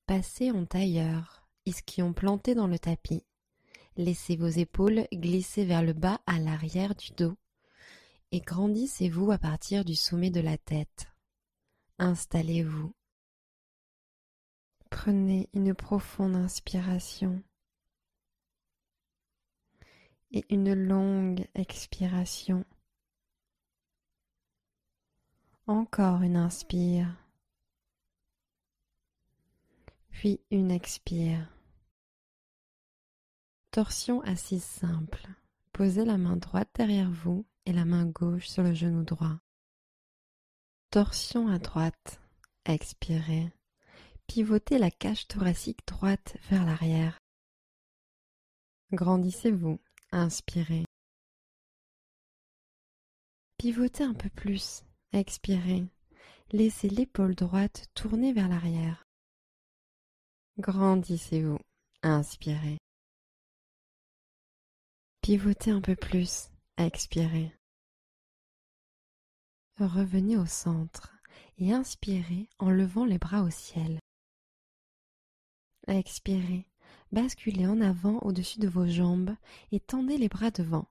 Passez en tailleur, ischion planté dans le tapis. Laissez vos épaules glisser vers le bas à l'arrière du dos et grandissez-vous à partir du sommet de la tête. Installez-vous. Prenez une profonde inspiration et une longue expiration. Encore une inspire, puis une expire. Torsion assise simple. Posez la main droite derrière vous et la main gauche sur le genou droit. Torsion à droite. Expirez. Pivotez la cage thoracique droite vers l'arrière. Grandissez-vous. Inspirez. Pivotez un peu plus. Expirez. Laissez l'épaule droite tourner vers l'arrière. Grandissez-vous. Inspirez. Pivotez un peu plus. Expirez. Revenez au centre et inspirez en levant les bras au ciel. Expirez. Basculez en avant au-dessus de vos jambes et tendez les bras devant.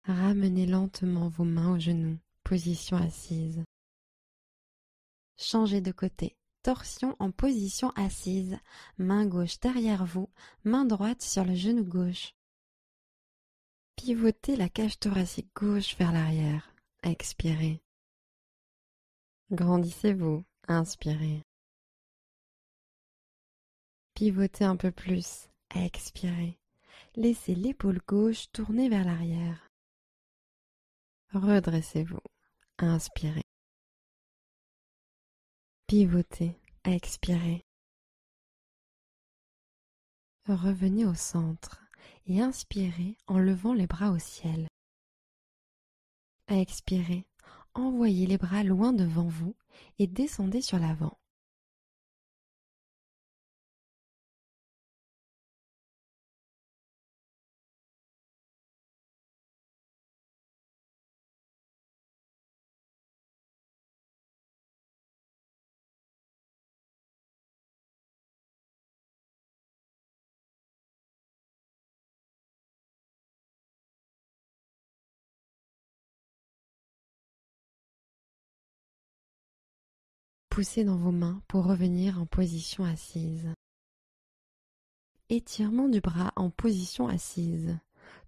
Ramenez lentement vos mains aux genoux, position assise. Changez de côté, torsion en position assise, main gauche derrière vous, main droite sur le genou gauche. Pivotez la cage thoracique gauche vers l'arrière, expirez. Grandissez-vous, inspirez. Pivotez un peu plus, expirez. Laissez l'épaule gauche tourner vers l'arrière. Redressez-vous, inspirez. Pivotez, expirez. Revenez au centre et inspirez en levant les bras au ciel. Expirez, envoyez les bras loin devant vous et descendez sur l'avant. Poussez dans vos mains pour revenir en position assise. Étirement du bras en position assise.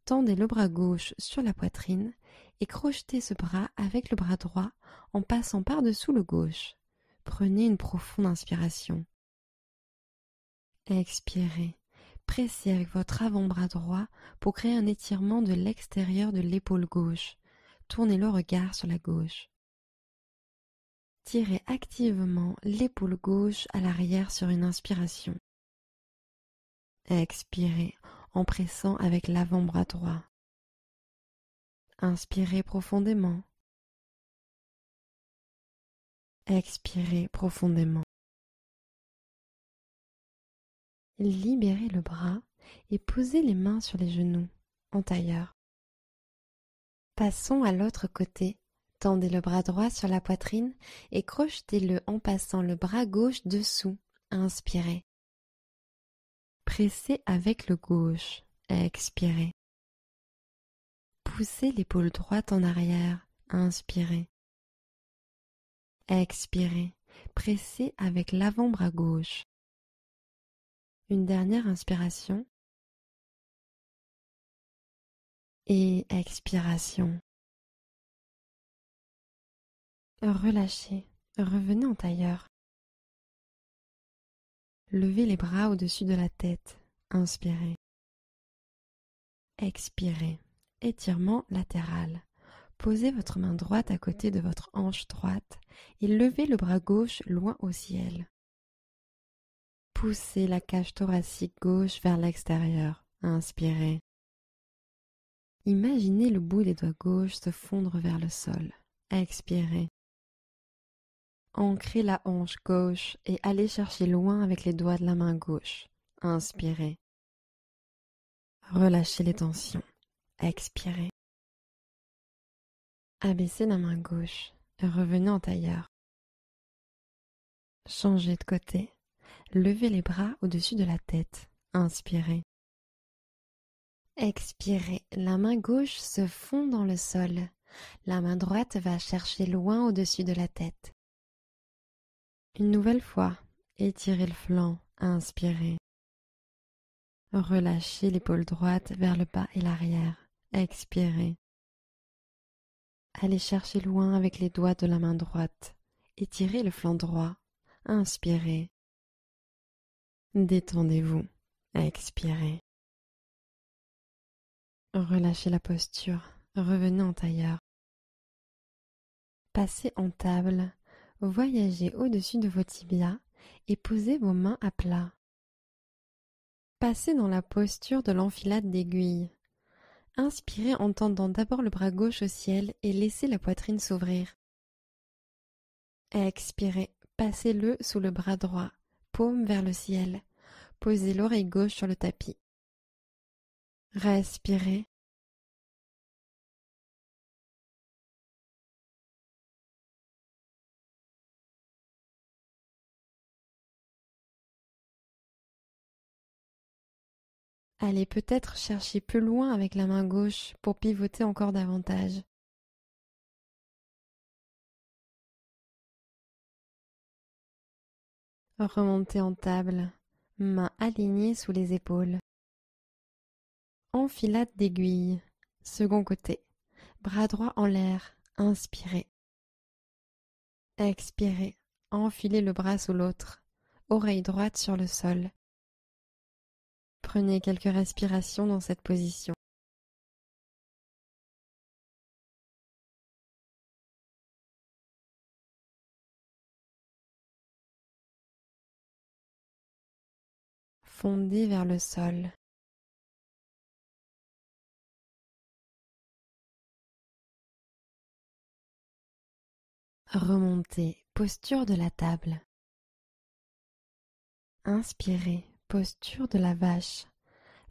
Tendez le bras gauche sur la poitrine et crochetez ce bras avec le bras droit en passant par-dessous le gauche. Prenez une profonde inspiration. Expirez. Pressez avec votre avant-bras droit pour créer un étirement de l'extérieur de l'épaule gauche. Tournez le regard sur la gauche. Tirez activement l'épaule gauche à l'arrière sur une inspiration. Expirez en pressant avec l'avant-bras droit. Inspirez profondément. Expirez profondément. Libérez le bras et posez les mains sur les genoux, en tailleur. Passons à l'autre côté. Tendez le bras droit sur la poitrine et crochetez-le en passant le bras gauche dessous. Inspirez. Pressez avec le gauche. Expirez. Poussez l'épaule droite en arrière. Inspirez. Expirez. Pressez avec l'avant-bras gauche. Une dernière inspiration. Et expiration. Relâchez. Revenez en tailleur. Levez les bras au-dessus de la tête. Inspirez. Expirez. Étirement latéral. Posez votre main droite à côté de votre hanche droite et levez le bras gauche loin au ciel. Poussez la cage thoracique gauche vers l'extérieur. Inspirez. Imaginez le bout des doigts gauches se fondre vers le sol. Expirez. Ancrez la hanche gauche et allez chercher loin avec les doigts de la main gauche. Inspirez. Relâchez les tensions. Expirez. Abaissez la main gauche et revenez en tailleur. Changez de côté. Levez les bras au-dessus de la tête. Inspirez. Expirez. La main gauche se fond dans le sol. La main droite va chercher loin au-dessus de la tête. Une nouvelle fois, étirez le flanc. Inspirez. Relâchez l'épaule droite vers le bas et l'arrière. Expirez. Allez chercher loin avec les doigts de la main droite. Étirez le flanc droit. Inspirez. Détendez-vous. Expirez. Relâchez la posture. Revenez en tailleur. Passez en table. Voyagez au-dessus de vos tibias et posez vos mains à plat. Passez dans la posture de l'enfilade d'aiguilles. Inspirez en tendant d'abord le bras gauche au ciel et laissez la poitrine s'ouvrir. Expirez, passez-le sous le bras droit, paume vers le ciel. Posez l'oreille gauche sur le tapis. Respirez. Allez peut-être chercher plus loin avec la main gauche pour pivoter encore davantage. Remontez en table, mains alignées sous les épaules. Enfilade d'aiguilles. Second côté. Bras droit en l'air. Inspirez. Expirez. Enfilez le bras sous l'autre. Oreille droite sur le sol. Prenez quelques respirations dans cette position. Fondez vers le sol. Remontez, posture de la table. Inspirez, posture de la vache.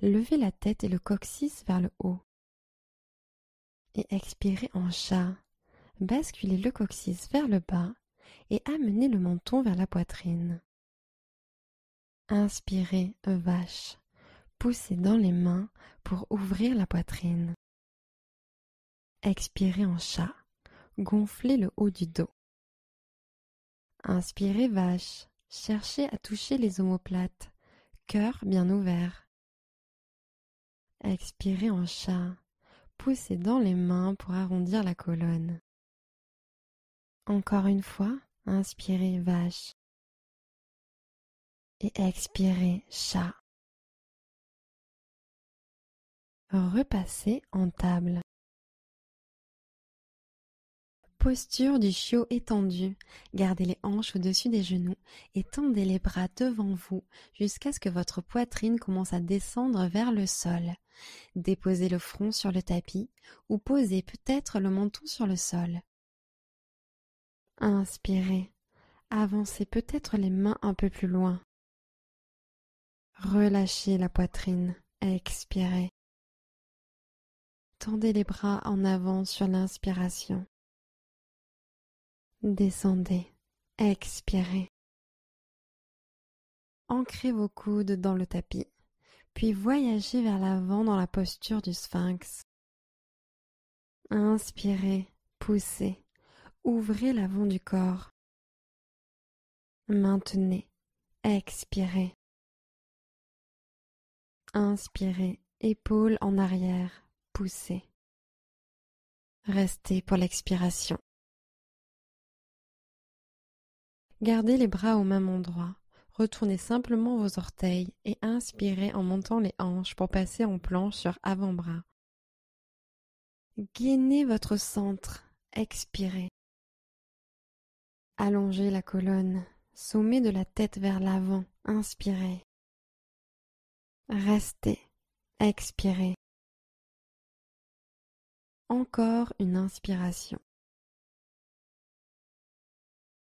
Levez la tête et le coccyx vers le haut. Et expirez en chat. Basculez le coccyx vers le bas et amenez le menton vers la poitrine. Inspirez, vache. Poussez dans les mains pour ouvrir la poitrine. Expirez en chat. Gonflez le haut du dos. Inspirez, vache. Cherchez à toucher les omoplates. Cœur bien ouvert. Expirez en chat. Poussez dans les mains pour arrondir la colonne. Encore une fois, inspirez, vache. Et expirez, chat. Repassez en table. Posture du chiot étendu. Gardez les hanches au-dessus des genoux et tendez les bras devant vous jusqu'à ce que votre poitrine commence à descendre vers le sol. Déposez le front sur le tapis ou posez peut-être le menton sur le sol. Inspirez. Avancez peut-être les mains un peu plus loin. Relâchez la poitrine. Expirez. Tendez les bras en avant sur l'inspiration. Descendez. Expirez. Ancrez vos coudes dans le tapis, puis voyagez vers l'avant dans la posture du sphinx. Inspirez, poussez, ouvrez l'avant du corps. Maintenez, expirez. Inspirez, épaules en arrière, poussez. Restez pour l'expiration. Gardez les bras au même endroit. Retournez simplement vos orteils et inspirez en montant les hanches pour passer en planche sur avant-bras. Gainez votre centre. Expirez. Allongez la colonne. Sommet de la tête vers l'avant, inspirez. Restez, expirez. Encore une inspiration.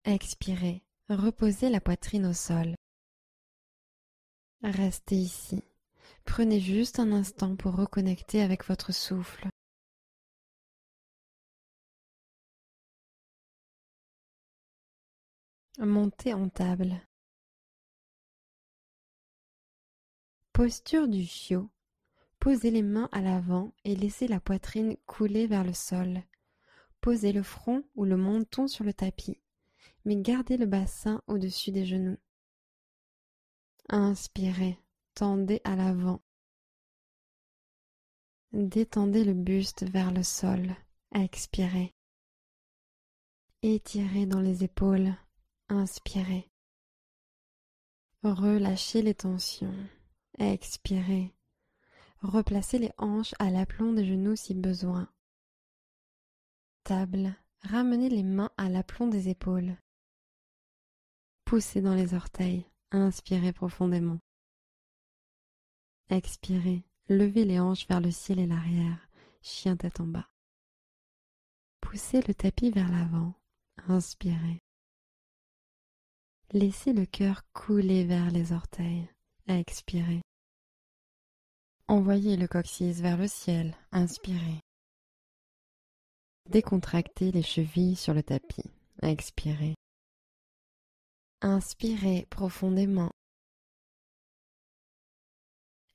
Expirez, reposez la poitrine au sol. Restez ici. Prenez juste un instant pour reconnecter avec votre souffle. Montez en table. Posture du chiot. Posez les mains à l'avant et laissez la poitrine couler vers le sol. Posez le front ou le menton sur le tapis, mais gardez le bassin au-dessus des genoux. Inspirez, tendez à l'avant. Détendez le buste vers le sol. Expirez. Étirez dans les épaules. Inspirez. Relâchez les tensions. Expirez. Replacez les hanches à l'aplomb des genoux si besoin. Table. Ramenez les mains à l'aplomb des épaules. Poussez dans les orteils. Inspirez profondément. Expirez. Levez les hanches vers le ciel et l'arrière. Chien tête en bas. Poussez le tapis vers l'avant. Inspirez. Laissez le cœur couler vers les orteils. Expirez. Envoyez le coccyx vers le ciel. Inspirez. Décontractez les chevilles sur le tapis. Expirez. Inspirez profondément.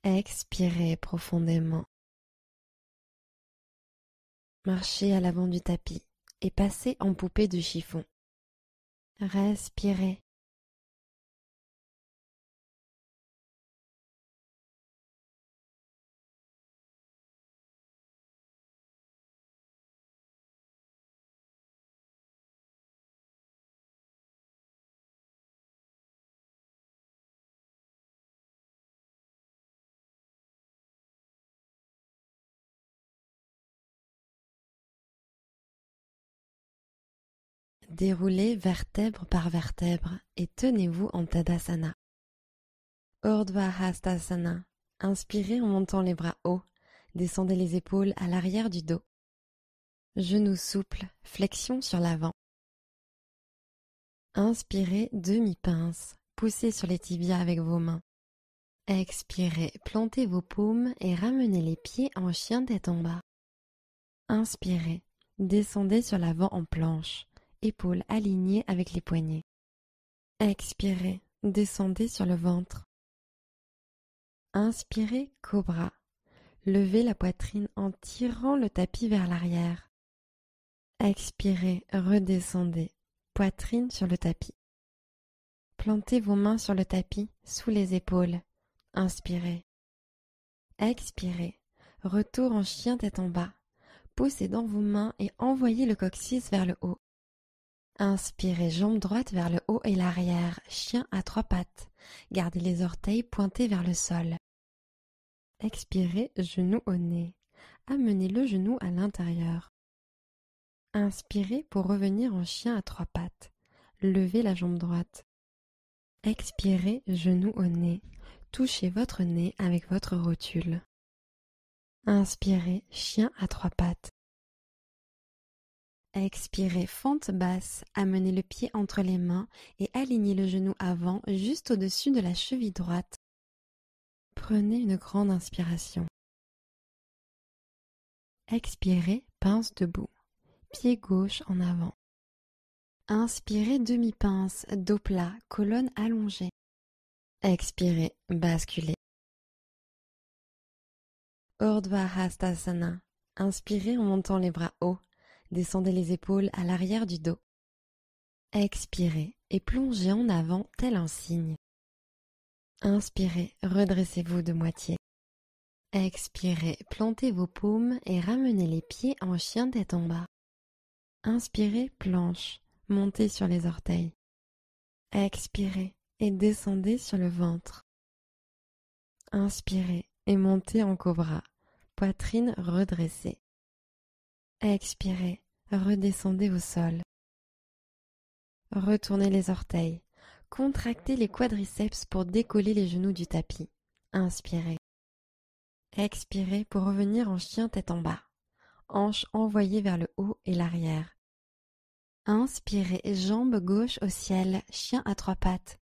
Expirez profondément. Marchez à l'avant du tapis et passez en poupée de chiffon. Respirez. Déroulez vertèbre par vertèbre et tenez-vous en Tadasana. Urdhva Hastasana. Inspirez en montant les bras hauts. Descendez les épaules à l'arrière du dos. Genoux souples, flexion sur l'avant. Inspirez, demi-pince. Poussez sur les tibias avec vos mains. Expirez, plantez vos paumes et ramenez les pieds en chien tête en bas. Inspirez, descendez sur l'avant en planche. Épaules alignées avec les poignets. Expirez, descendez sur le ventre. Inspirez, cobra. Levez la poitrine en tirant le tapis vers l'arrière. Expirez, redescendez, poitrine sur le tapis. Plantez vos mains sur le tapis, sous les épaules. Inspirez. Expirez, retour en chien tête en bas. Poussez dans vos mains et envoyez le coccyx vers le haut. Inspirez, jambe droite vers le haut et l'arrière, chien à trois pattes. Gardez les orteils pointés vers le sol. Expirez, genou au nez. Amenez le genou à l'intérieur. Inspirez pour revenir en chien à trois pattes. Levez la jambe droite. Expirez, genou au nez. Touchez votre nez avec votre rotule. Inspirez, chien à trois pattes. Expirez, fente basse, amenez le pied entre les mains et alignez le genou avant juste au-dessus de la cheville droite. Prenez une grande inspiration. Expirez, pince debout, pied gauche en avant. Inspirez, demi-pince, dos plat, colonne allongée. Expirez, basculez. Urdhva Hastasana. Inspirez en montant les bras hauts. Descendez les épaules à l'arrière du dos. Expirez et plongez en avant tel un cygne. Inspirez, redressez-vous de moitié. Expirez, plantez vos paumes et ramenez les pieds en chien tête en bas. Inspirez, planche, montez sur les orteils. Expirez et descendez sur le ventre. Inspirez et montez en cobra, poitrine redressée. Expirez, redescendez au sol. Retournez les orteils, Contractez les quadriceps pour décoller les genoux du tapis. Inspirez. Expirez pour revenir en chien tête en bas. Hanches envoyées vers le haut et l'arrière. Inspirez, jambe gauche au ciel, chien à 3 pattes.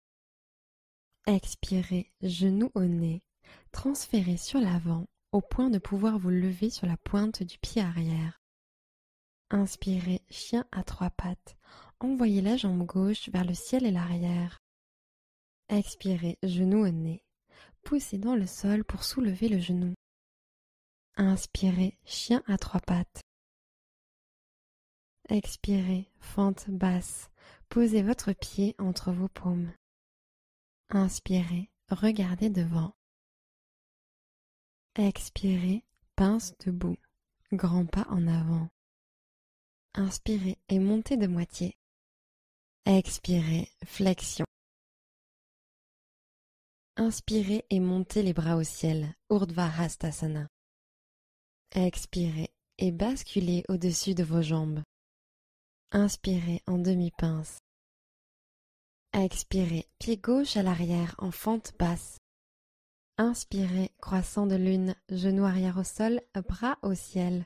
Expirez, genoux au nez. Transférez sur l'avant, au point de pouvoir vous lever sur la pointe du pied arrière. Inspirez, chien à 3 pattes. Envoyez la jambe gauche vers le ciel et l'arrière. Expirez, genou au nez. Poussez dans le sol pour soulever le genou. Inspirez, chien à 3 pattes. Expirez, fente basse. Posez votre pied entre vos paumes. Inspirez, regardez devant. Expirez, pince debout. Grand pas en avant. Inspirez et montez de moitié. Expirez, flexion. Inspirez et montez les bras au ciel, Urdhva Hastasana. Expirez et basculez au-dessus de vos jambes. Inspirez en demi-pince. Expirez, pied gauche à l'arrière en fente basse. Inspirez, croissant de lune, genou arrière au sol, bras au ciel.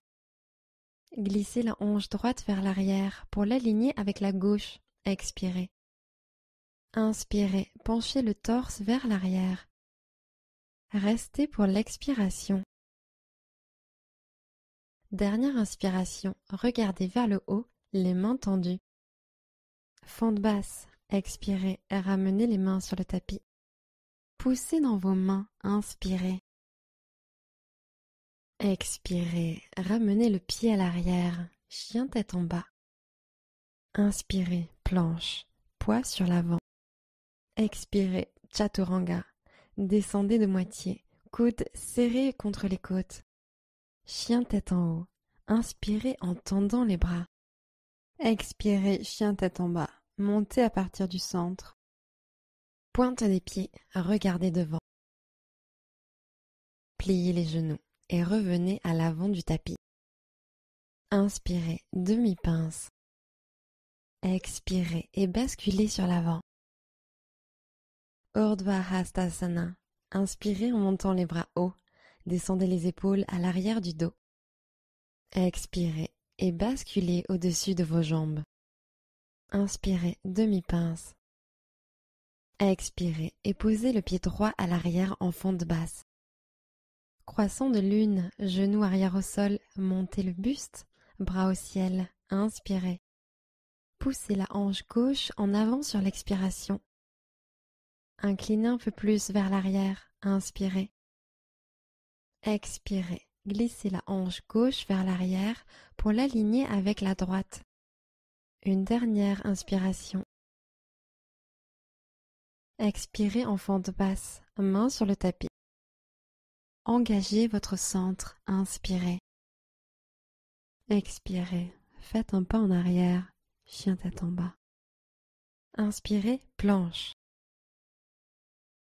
Glissez la hanche droite vers l'arrière pour l'aligner avec la gauche. Expirez. Inspirez, penchez le torse vers l'arrière. Restez pour l'expiration. Dernière inspiration, regardez vers le haut, les mains tendues. Fente basse, expirez, ramenez les mains sur le tapis. Poussez dans vos mains, inspirez. Expirez, ramenez le pied à l'arrière, chien tête en bas. Inspirez, planche, poids sur l'avant. Expirez, chaturanga, descendez de moitié, coudes serrés contre les côtes. Chien tête en haut, inspirez en tendant les bras. Expirez, chien tête en bas, montez à partir du centre. Pointe des pieds, regardez devant. Pliez les genoux et revenez à l'avant du tapis. Inspirez, demi-pince. Expirez et basculez sur l'avant. Urdhva Hastasana. Inspirez en montant les bras hauts. Descendez les épaules à l'arrière du dos. Expirez et basculez au-dessus de vos jambes. Inspirez, demi-pince. Expirez et posez le pied droit à l'arrière en fente basse. Croissant de lune, genou arrière au sol, montez le buste, bras au ciel, inspirez. Poussez la hanche gauche en avant sur l'expiration. Inclinez un peu plus vers l'arrière, inspirez. Expirez, glissez la hanche gauche vers l'arrière pour l'aligner avec la droite. Une dernière inspiration. Expirez en fente basse, main sur le tapis. Engagez votre centre, inspirez. Expirez, faites un pas en arrière, chien tête en bas. Inspirez, planche.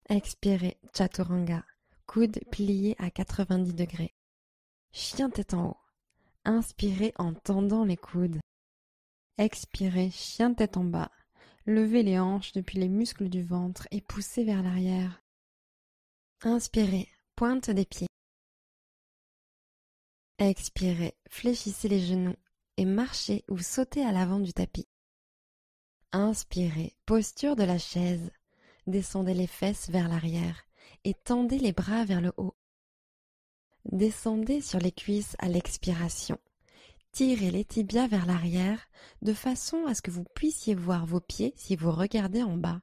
Expirez, chaturanga, coudes pliés à 90 degrés. Chien tête en haut. Inspirez en tendant les coudes. Expirez, chien tête en bas. Levez les hanches depuis les muscles du ventre et poussez vers l'arrière. Inspirez, pointe des pieds. Expirez, fléchissez les genoux et marchez ou sautez à l'avant du tapis. Inspirez, posture de la chaise. Descendez les fesses vers l'arrière et tendez les bras vers le haut. Descendez sur les cuisses à l'expiration. Tirez les tibias vers l'arrière de façon à ce que vous puissiez voir vos pieds si vous regardez en bas.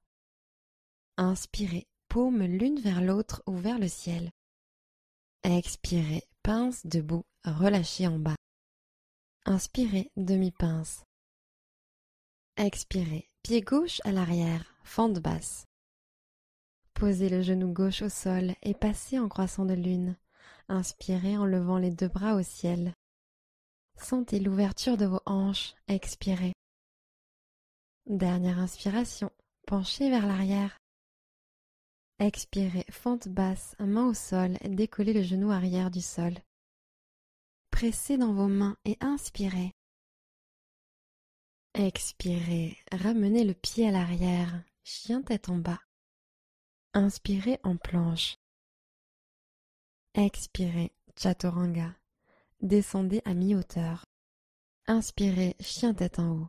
Inspirez, paumes l'une vers l'autre ou vers le ciel. Expirez, pince debout, relâchez en bas. Inspirez, demi-pince. Expirez, pied gauche à l'arrière, fente basse. Posez le genou gauche au sol et passez en croissant de lune. Inspirez en levant les deux bras au ciel. Sentez l'ouverture de vos hanches, expirez. Dernière inspiration, penchez vers l'arrière. Expirez, fente basse, main au sol, décollez le genou arrière du sol. Pressez dans vos mains et inspirez. Expirez, ramenez le pied à l'arrière, chien tête en bas. Inspirez en planche. Expirez, chaturanga. Descendez à mi-hauteur. Inspirez, chien tête en haut.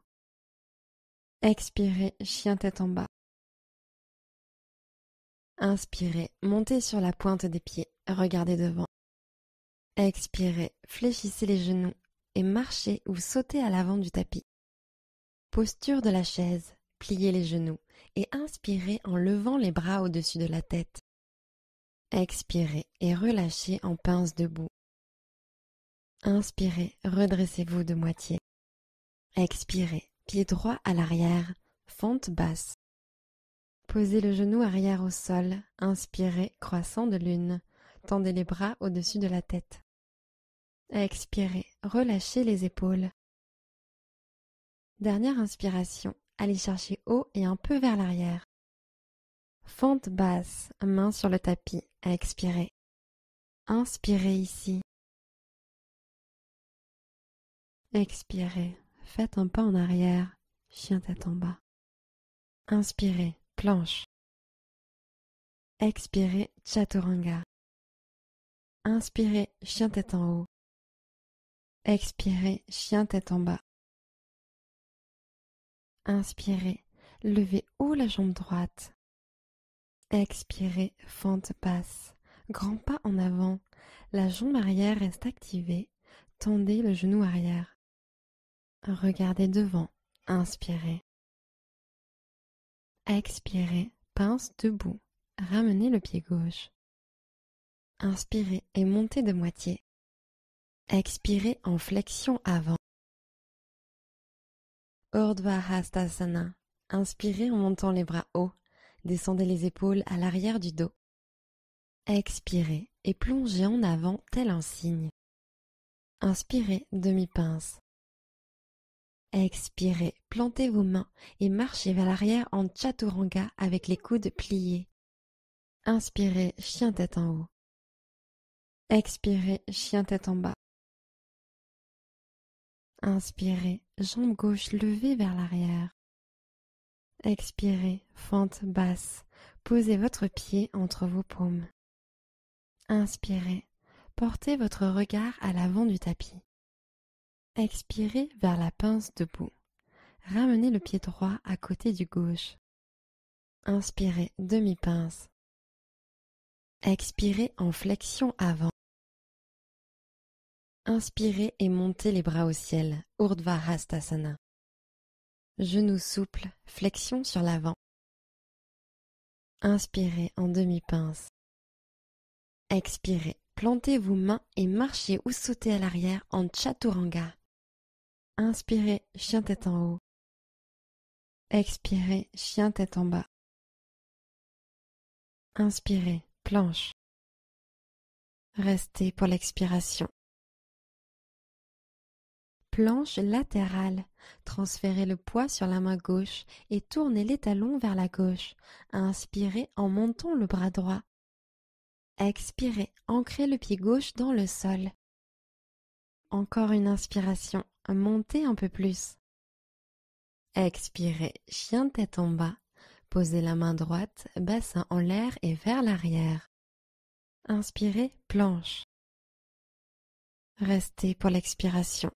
Expirez, chien tête en bas. Inspirez, montez sur la pointe des pieds, regardez devant. Expirez, fléchissez les genoux et marchez ou sautez à l'avant du tapis. Posture de la chaise, pliez les genoux et inspirez en levant les bras au-dessus de la tête. Expirez et relâchez en pince debout. Inspirez, redressez-vous de moitié. Expirez, pied droit à l'arrière, fente basse. Posez le genou arrière au sol, inspirez, croissant de lune. Tendez les bras au-dessus de la tête. Expirez, relâchez les épaules. Dernière inspiration, allez chercher haut et un peu vers l'arrière. Fente basse, main sur le tapis, expirez. Inspirez ici. Expirez, faites un pas en arrière, chien tête en bas. Inspirez, planche. Expirez, chaturanga. Inspirez, chien tête en haut. Expirez, chien tête en bas. Inspirez, levez haut la jambe droite. Expirez, fente basse. Grand pas en avant. La jambe arrière reste activée. Tendez le genou arrière. Regardez devant. Inspirez. Expirez, pince debout. Ramenez le pied gauche. Inspirez et montez de moitié. Expirez en flexion avant. Urdhva Hastasana. Inspirez en montant les bras hauts. Descendez les épaules à l'arrière du dos. Expirez et plongez en avant tel un cygne. Inspirez, demi-pince. Expirez, plantez vos mains et marchez vers l'arrière en chaturanga avec les coudes pliés. Inspirez, chien tête en haut. Expirez, chien tête en bas. Inspirez, jambe gauche levée vers l'arrière. Expirez, fente basse. Posez votre pied entre vos paumes. Inspirez, portez votre regard à l'avant du tapis. Expirez vers la pince debout. Ramenez le pied droit à côté du gauche. Inspirez, demi-pince. Expirez en flexion avant. Inspirez et montez les bras au ciel, Urdhva Hastasana. Genoux souples, flexion sur l'avant. Inspirez en demi-pince. Expirez, plantez vos mains et marchez ou sautez à l'arrière en chaturanga. Inspirez, chien tête en haut. Expirez, chien tête en bas. Inspirez, planche. Restez pour l'expiration. Planche latérale. Transférez le poids sur la main gauche et tournez les talons vers la gauche. Inspirez en montant le bras droit. Expirez, ancrez le pied gauche dans le sol. Encore une inspiration, montez un peu plus. Expirez, chien tête en bas. Posez la main droite, bassin en l'air et vers l'arrière. Inspirez, planche. Restez pour l'expiration.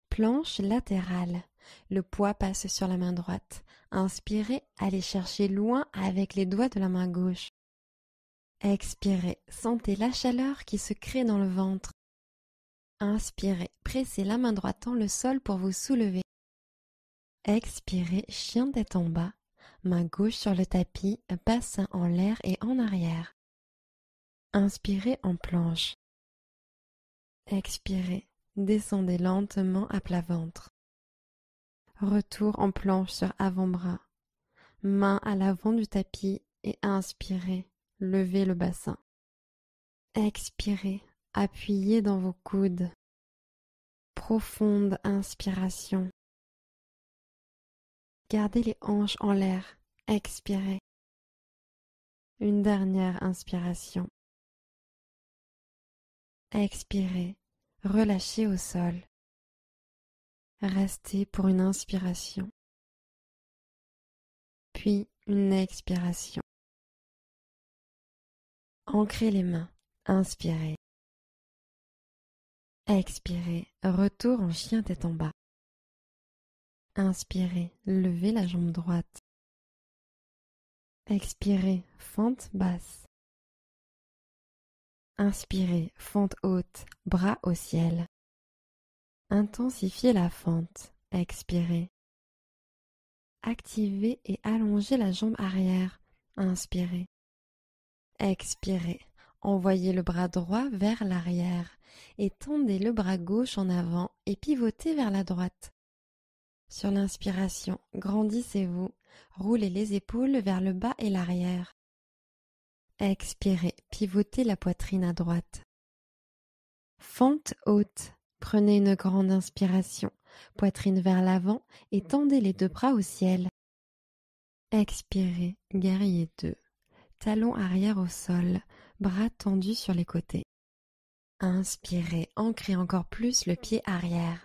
Planche latérale. Le poids passe sur la main droite. Inspirez, allez chercher loin avec les doigts de la main gauche. Expirez, sentez la chaleur qui se crée dans le ventre. Inspirez, pressez la main droite dans le sol pour vous soulever. Expirez, chien tête en bas, main gauche sur le tapis, bassin en l'air et en arrière. Inspirez en planche. Expirez, descendez lentement à plat ventre. Retour en planche sur avant-bras. Main à l'avant du tapis et inspirez, levez le bassin. Expirez, appuyez dans vos coudes. Profonde inspiration. Gardez les hanches en l'air. Expirez. Une dernière inspiration. Expirez. Relâchez au sol. Restez pour une inspiration. Puis une expiration. Ancrez les mains. Inspirez. Expirez. Retour en chien tête en bas. Inspirez. Levez la jambe droite. Expirez. Fente basse. Inspirez. Fente haute. Bras au ciel. Intensifiez la fente. Expirez. Activez et allongez la jambe arrière. Inspirez. Expirez. Envoyez le bras droit vers l'arrière et tendez le bras gauche en avant et pivotez vers la droite. Sur l'inspiration, grandissez-vous, roulez les épaules vers le bas et l'arrière. Expirez, pivotez la poitrine à droite. Fente haute, prenez une grande inspiration, poitrine vers l'avant et tendez les deux bras au ciel. Expirez, guerrier 2. Talons arrière au sol, bras tendus sur les côtés. Inspirez, ancrez encore plus le pied arrière.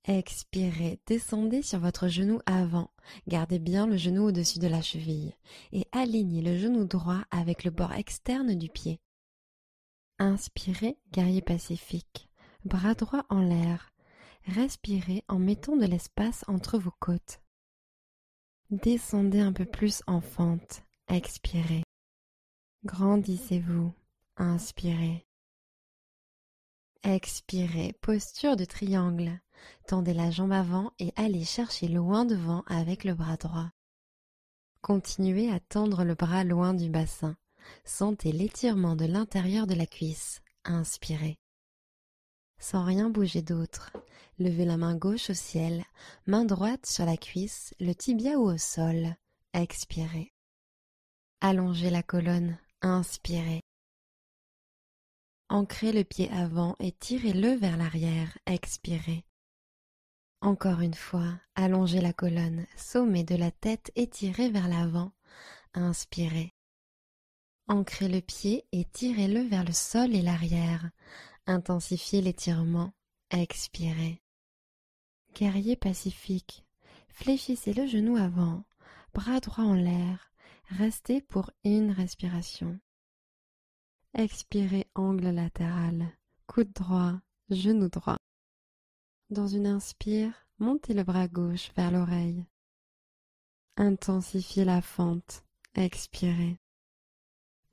Expirez, descendez sur votre genou avant, gardez bien le genou au-dessus de la cheville et alignez le genou droit avec le bord externe du pied. Inspirez, guerrier pacifique, bras droit en l'air. Respirez en mettant de l'espace entre vos côtes. Descendez un peu plus en fente. Expirez. Grandissez-vous. Inspirez. Expirez. Posture de triangle. Tendez la jambe avant et allez chercher loin devant avec le bras droit. Continuez à tendre le bras loin du bassin. Sentez l'étirement de l'intérieur de la cuisse. Inspirez. Sans rien bouger d'autre. Levez la main gauche au ciel, main droite sur la cuisse, le tibia ou au sol. Expirez. Allongez la colonne. Inspirez. Ancrez le pied avant et tirez-le vers l'arrière. Expirez. Encore une fois, allongez la colonne, sommet de la tête étiré vers l'avant. Inspirez. Ancrez le pied et tirez-le vers le sol et l'arrière. Intensifiez l'étirement. Expirez. Guerrier pacifique. Fléchissez le genou avant, bras droit en l'air. Restez pour une respiration. Expirez, angle latéral, coude droit, genou droit. Dans une inspire, montez le bras gauche vers l'oreille. Intensifiez la fente. Expirez.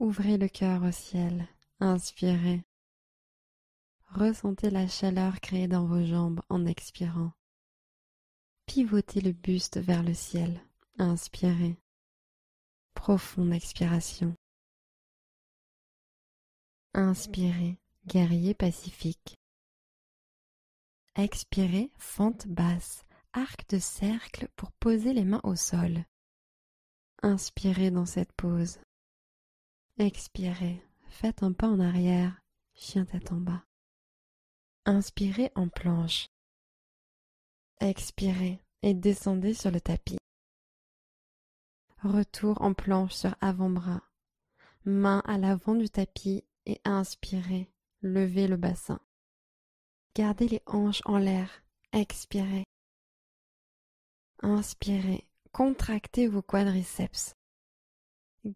Ouvrez le cœur au ciel. Inspirez. Ressentez la chaleur créée dans vos jambes en expirant. Pivotez le buste vers le ciel. Inspirez. Profonde expiration. Inspirez, guerrier pacifique. Expirez, fente basse, arc de cercle pour poser les mains au sol. Inspirez dans cette pose. Expirez, faites un pas en arrière, chien tête en bas. Inspirez en planche. Expirez et descendez sur le tapis. Retour en planche sur avant-bras. Main à l'avant du tapis et inspirez, levez le bassin. Gardez les hanches en l'air. Expirez. Inspirez, contractez vos quadriceps.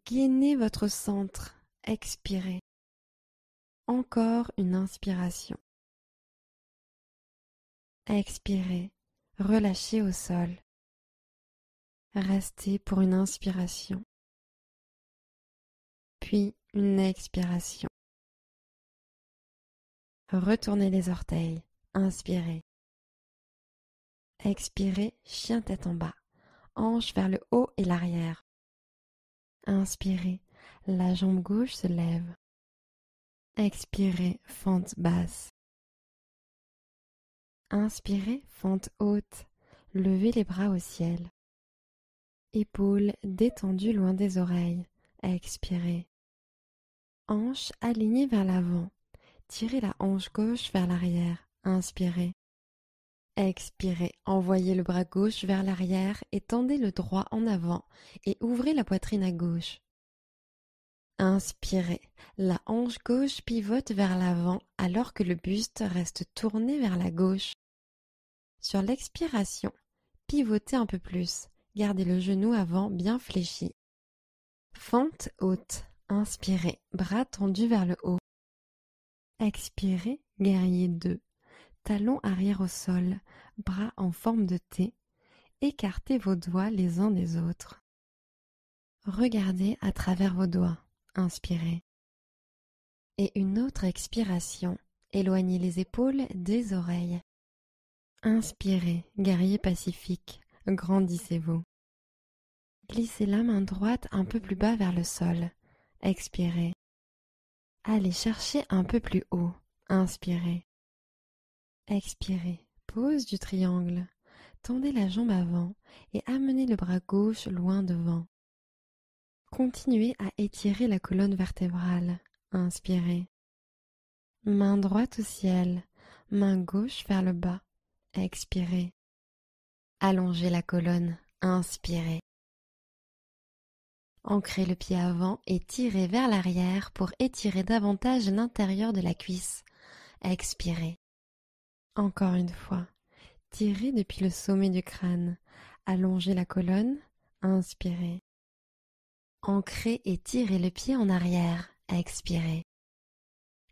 Gainez votre centre. Expirez. Encore une inspiration. Expirez, relâchez au sol. Restez pour une inspiration. Puis une expiration. Retournez les orteils. Inspirez. Expirez, chien tête en bas. Hanche vers le haut et l'arrière. Inspirez, la jambe gauche se lève. Expirez, fente basse. Inspirez, fente haute. Levez les bras au ciel. Épaules détendues loin des oreilles. Expirez. Hanche alignée vers l'avant. Tirez la hanche gauche vers l'arrière. Inspirez. Expirez. Envoyez le bras gauche vers l'arrière et tendez le droit en avant et ouvrez la poitrine à gauche. Inspirez. La hanche gauche pivote vers l'avant alors que le buste reste tourné vers la gauche. Sur l'expiration, pivotez un peu plus. Gardez le genou avant bien fléchi. Fente haute. Inspirez, bras tendus vers le haut. Expirez, guerrier 2. Talons arrière au sol, bras en forme de T. Écartez vos doigts les uns des autres. Regardez à travers vos doigts. Inspirez. Et une autre expiration. Éloignez les épaules des oreilles. Inspirez, guerrier pacifique. Grandissez-vous. Glissez la main droite un peu plus bas vers le sol. Expirez. Allez chercher un peu plus haut. Inspirez. Expirez. Pose du triangle. Tendez la jambe avant et amenez le bras gauche loin devant. Continuez à étirer la colonne vertébrale. Inspirez. Main droite au ciel, main gauche vers le bas. Expirez. Allongez la colonne. Inspirez. Ancrez le pied avant et tirez vers l'arrière pour étirer davantage l'intérieur de la cuisse. Expirez. Encore une fois. Tirez depuis le sommet du crâne. Allongez la colonne. Inspirez. Ancrez et tirez le pied en arrière. Expirez.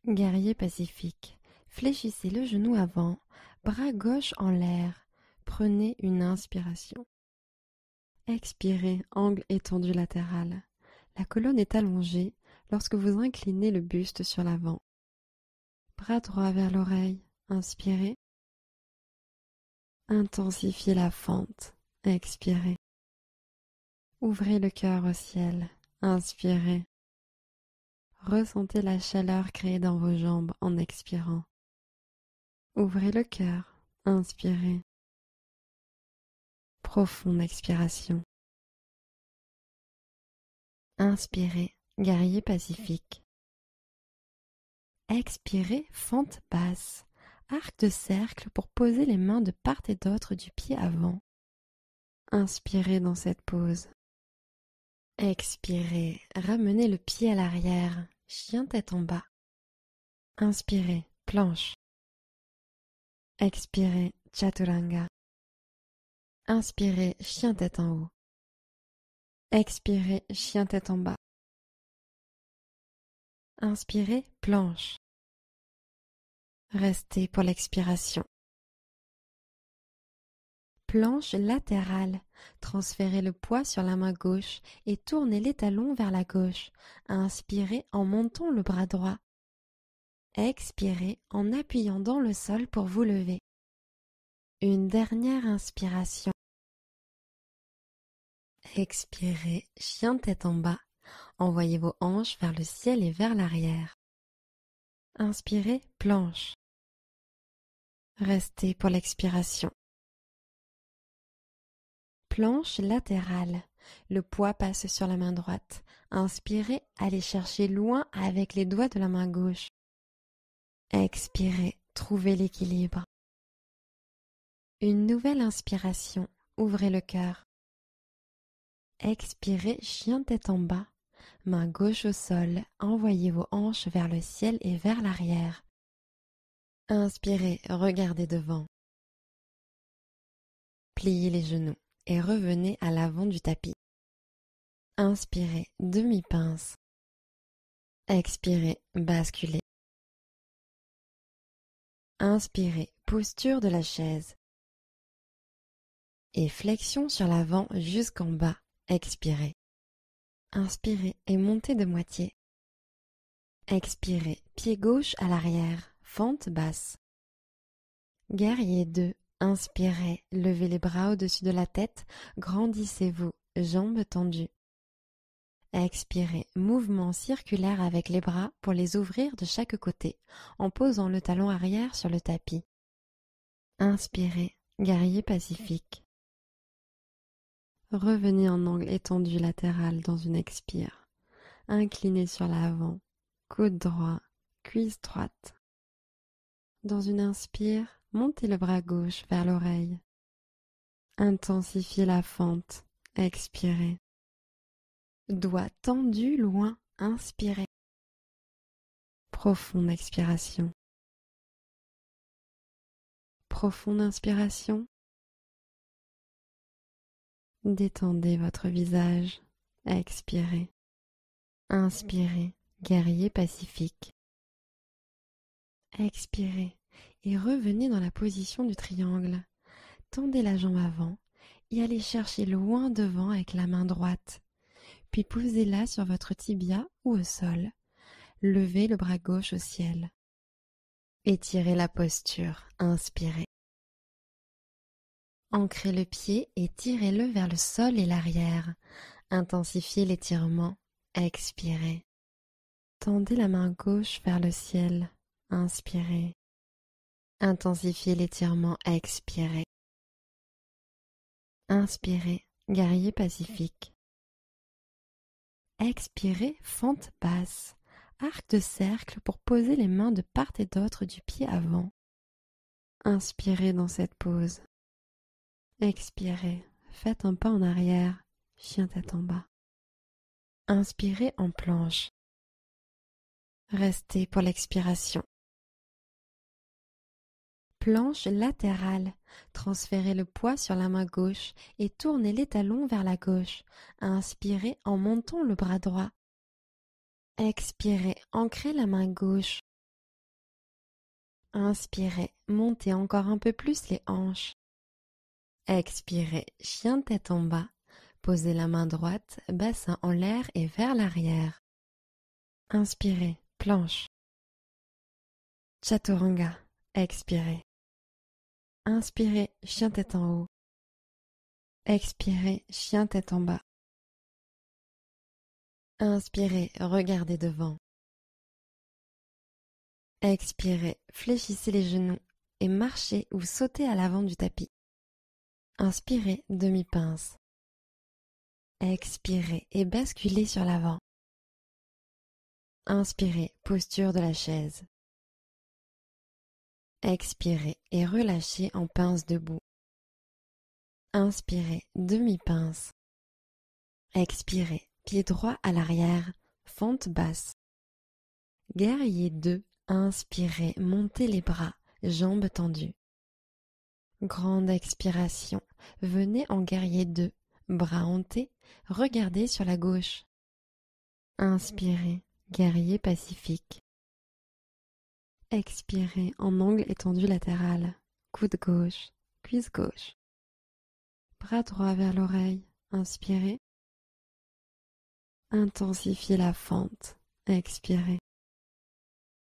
Guerrier pacifique. Fléchissez le genou avant, bras gauche en l'air. Prenez une inspiration. Expirez, angle étendu latéral. La colonne est allongée lorsque vous inclinez le buste sur l'avant. Bras droit vers l'oreille. Inspirez. Intensifiez la fente. Expirez. Ouvrez le cœur au ciel. Inspirez. Ressentez la chaleur créée dans vos jambes en expirant. Ouvrez le cœur. Inspirez. Profonde expiration. Inspirez, guerrier pacifique. Expirez, fente basse. Arc de cercle pour poser les mains de part et d'autre du pied avant. Inspirez dans cette pose. Expirez, ramenez le pied à l'arrière, chien tête en bas. Inspirez, planche. Expirez, chaturanga. Inspirez, chien tête en haut. Expirez, chien tête en bas. Inspirez, planche. Restez pour l'expiration. Planche latérale. Transférez le poids sur la main gauche et tournez les talons vers la gauche. Inspirez en montant le bras droit. Expirez en appuyant dans le sol pour vous lever. Une dernière inspiration. Expirez, chien tête en bas. Envoyez vos hanches vers le ciel et vers l'arrière. Inspirez, planche. Restez pour l'expiration. Planche latérale. Le poids passe sur la main droite. Inspirez, allez chercher loin avec les doigts de la main gauche. Expirez, trouvez l'équilibre. Une nouvelle inspiration. Ouvrez le cœur. Expirez, chien tête en bas. Main gauche au sol. Envoyez vos hanches vers le ciel et vers l'arrière. Inspirez, regardez devant. Pliez les genoux et revenez à l'avant du tapis. Inspirez, demi-pince. Expirez, basculez. Inspirez, posture de la chaise. Et flexion sur l'avant jusqu'en bas. Expirez. Inspirez et montez de moitié. Expirez, pied gauche à l'arrière, fente basse. Guerrier 2. Inspirez, levez les bras au-dessus de la tête, grandissez-vous, jambes tendues. Expirez, mouvement circulaire avec les bras pour les ouvrir de chaque côté, en posant le talon arrière sur le tapis. Inspirez, guerrier pacifique. Revenez en angle étendu latéral dans une expire. Inclinez sur l'avant, coude droit, cuisse droite. Dans une inspire, montez le bras gauche vers l'oreille. Intensifiez la fente. Expirez. Doigts tendus loin. Inspirez. Profonde expiration. Profonde inspiration. Détendez votre visage. Expirez. Inspirez, guerrier pacifique. Expirez et revenez dans la position du triangle. Tendez la jambe avant et allez chercher loin devant avec la main droite. Puis posez-la sur votre tibia ou au sol. Levez le bras gauche au ciel. Étirez la posture. Inspirez. Ancrez le pied et tirez-le vers le sol et l'arrière. Intensifiez l'étirement. Expirez. Tendez la main gauche vers le ciel. Inspirez. Intensifiez l'étirement. Expirez. Inspirez, guerrier pacifique. Expirez, fente basse. Arc de cercle pour poser les mains de part et d'autre du pied avant. Inspirez dans cette pose. Expirez, faites un pas en arrière, chien tête en bas. Inspirez en planche. Restez pour l'expiration. Planche latérale. Transférez le poids sur la main gauche et tournez les talons vers la gauche. Inspirez en montant le bras droit. Expirez, ancrez la main gauche. Inspirez, montez encore un peu plus les hanches. Expirez, chien tête en bas. Posez la main droite, bassin en l'air et vers l'arrière. Inspirez, planche. Chaturanga. Expirez. Inspirez, chien tête en haut. Expirez, chien tête en bas. Inspirez, regardez devant. Expirez, fléchissez les genoux et marchez ou sautez à l'avant du tapis. Inspirez, demi-pince. Expirez et basculez sur l'avant. Inspirez, posture de la chaise. Expirez et relâchez en pince debout. Inspirez, demi-pince. Expirez, pied droit à l'arrière, fente basse. Guerrier 2, inspirez, montez les bras, jambes tendues. Grande expiration, venez en guerrier 2, bras hantés, regardez sur la gauche. Inspirez, guerrier pacifique. Expirez en angle étendu latéral, coude gauche, cuisse gauche. Bras droit vers l'oreille, inspirez. Intensifiez la fente, expirez.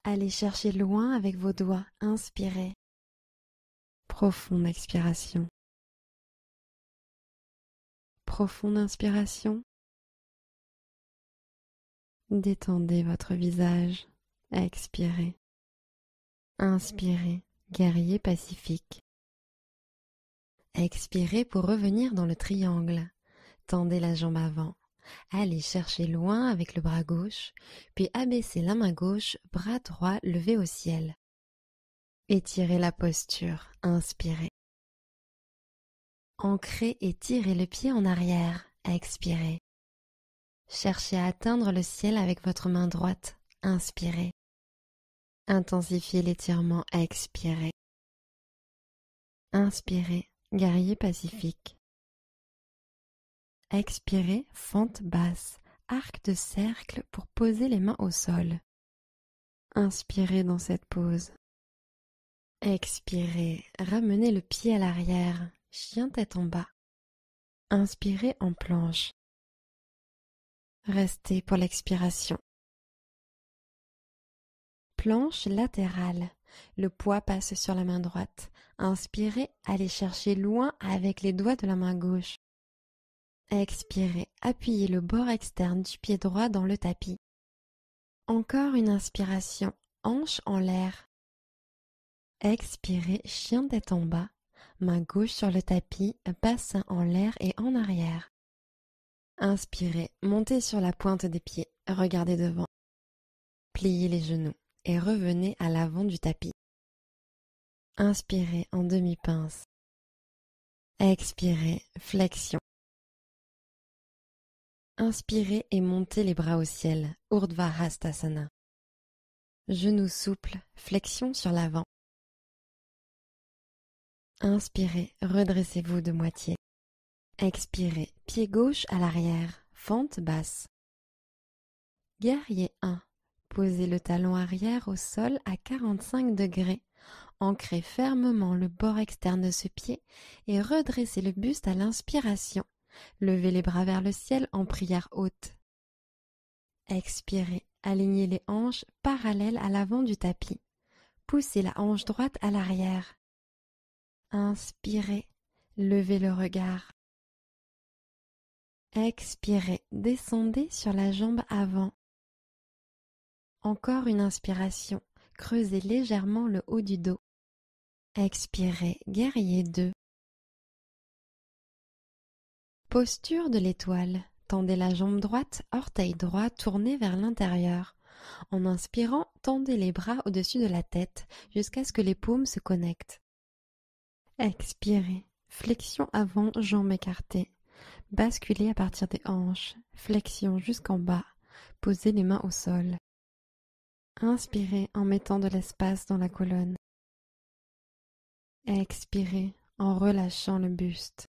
Allez chercher loin avec vos doigts, inspirez. Profonde expiration. Profonde inspiration. Détendez votre visage, expirez. Inspirez, guerrier pacifique. Expirez pour revenir dans le triangle. Tendez la jambe avant. Allez chercher loin avec le bras gauche, puis abaissez la main gauche, bras droit levé au ciel. Étirez la posture, inspirez. Ancrez et tirez le pied en arrière, expirez. Cherchez à atteindre le ciel avec votre main droite, inspirez. Intensifiez l'étirement, expirez. Inspirez, guerrier pacifique. Expirez, fente basse, arc de cercle pour poser les mains au sol. Inspirez dans cette pose. Expirez, ramenez le pied à l'arrière, chien tête en bas. Inspirez en planche. Restez pour l'expiration. Planche latérale. Le poids passe sur la main droite. Inspirez, allez chercher loin avec les doigts de la main gauche. Expirez, appuyez le bord externe du pied droit dans le tapis. Encore une inspiration, hanche en l'air. Expirez, chien tête en bas, main gauche sur le tapis, bassin en l'air et en arrière. Inspirez, montez sur la pointe des pieds, regardez devant. Pliez les genoux et revenez à l'avant du tapis. Inspirez en demi-pince. Expirez, flexion. Inspirez et montez les bras au ciel, Urdhva Hastasana. Genoux souples, flexion sur l'avant. Inspirez, redressez-vous de moitié. Expirez, pied gauche à l'arrière, fente basse. Guerrier 1. Posez le talon arrière au sol à 45 degrés. Ancrez fermement le bord externe de ce pied et redressez le buste à l'inspiration. Levez les bras vers le ciel en prière haute. Expirez, alignez les hanches parallèles à l'avant du tapis. Poussez la hanche droite à l'arrière. Inspirez, levez le regard. Expirez, descendez sur la jambe avant. Encore une inspiration, creusez légèrement le haut du dos. Expirez, guerrier 2. Posture de l'étoile. Tendez la jambe droite, orteil droit tourné vers l'intérieur. En inspirant, tendez les bras au-dessus de la tête jusqu'à ce que les paumes se connectent. Expirez, flexion avant, jambes écartées. Basculez à partir des hanches, flexion jusqu'en bas. Posez les mains au sol. Inspirez en mettant de l'espace dans la colonne. Expirez en relâchant le buste.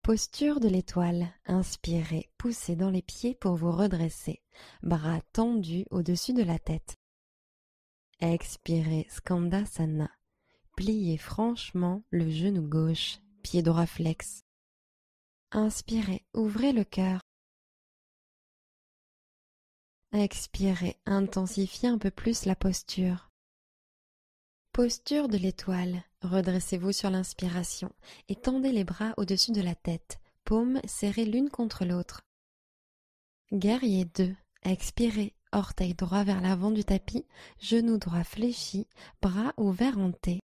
Posture de l'étoile. Inspirez, poussez dans les pieds pour vous redresser. Bras tendus au-dessus de la tête. Expirez, Skandasana. Pliez franchement le genou gauche, pied droit flex. Inspirez, ouvrez le cœur. Expirez, intensifiez un peu plus la posture. Posture de l'étoile. Redressez-vous sur l'inspiration et tendez les bras au-dessus de la tête, paumes serrées l'une contre l'autre. Guerrier 2. Expirez, orteil droit vers l'avant du tapis, genou droit fléchi, bras ouverts en T.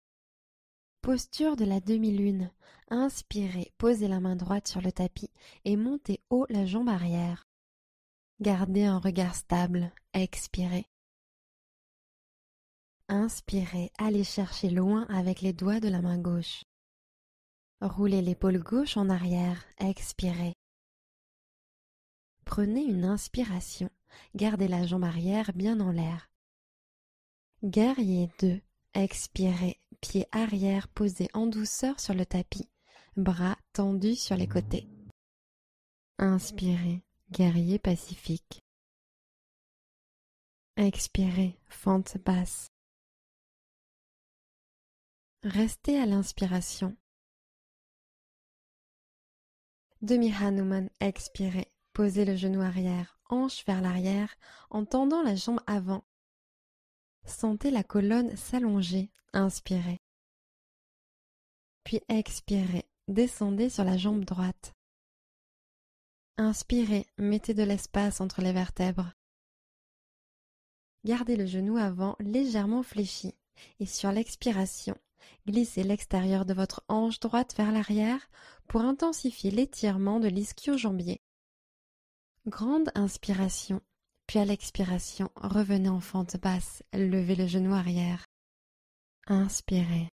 Posture de la demi-lune. Inspirez, posez la main droite sur le tapis et montez haut la jambe arrière. Gardez un regard stable. Expirez. Inspirez, allez chercher loin avec les doigts de la main gauche. Roulez l'épaule gauche en arrière. Expirez. Prenez une inspiration. Gardez la jambe arrière bien en l'air. Guerrier 2. Expirez, pied arrière posé en douceur sur le tapis, bras tendus sur les côtés. Inspirez, guerrier pacifique. Expirez, fente basse. Restez à l'inspiration. Demi-Hanuman, expirez, posez le genou arrière, hanche vers l'arrière, en tendant la jambe avant. Sentez la colonne s'allonger, inspirez. Puis expirez, descendez sur la jambe droite. Inspirez, mettez de l'espace entre les vertèbres. Gardez le genou avant légèrement fléchi et sur l'expiration, glissez l'extérieur de votre hanche droite vers l'arrière pour intensifier l'étirement de l'ischio-jambier. Grande inspiration, puis à l'expiration, revenez en fente basse, levez le genou arrière. Inspirez.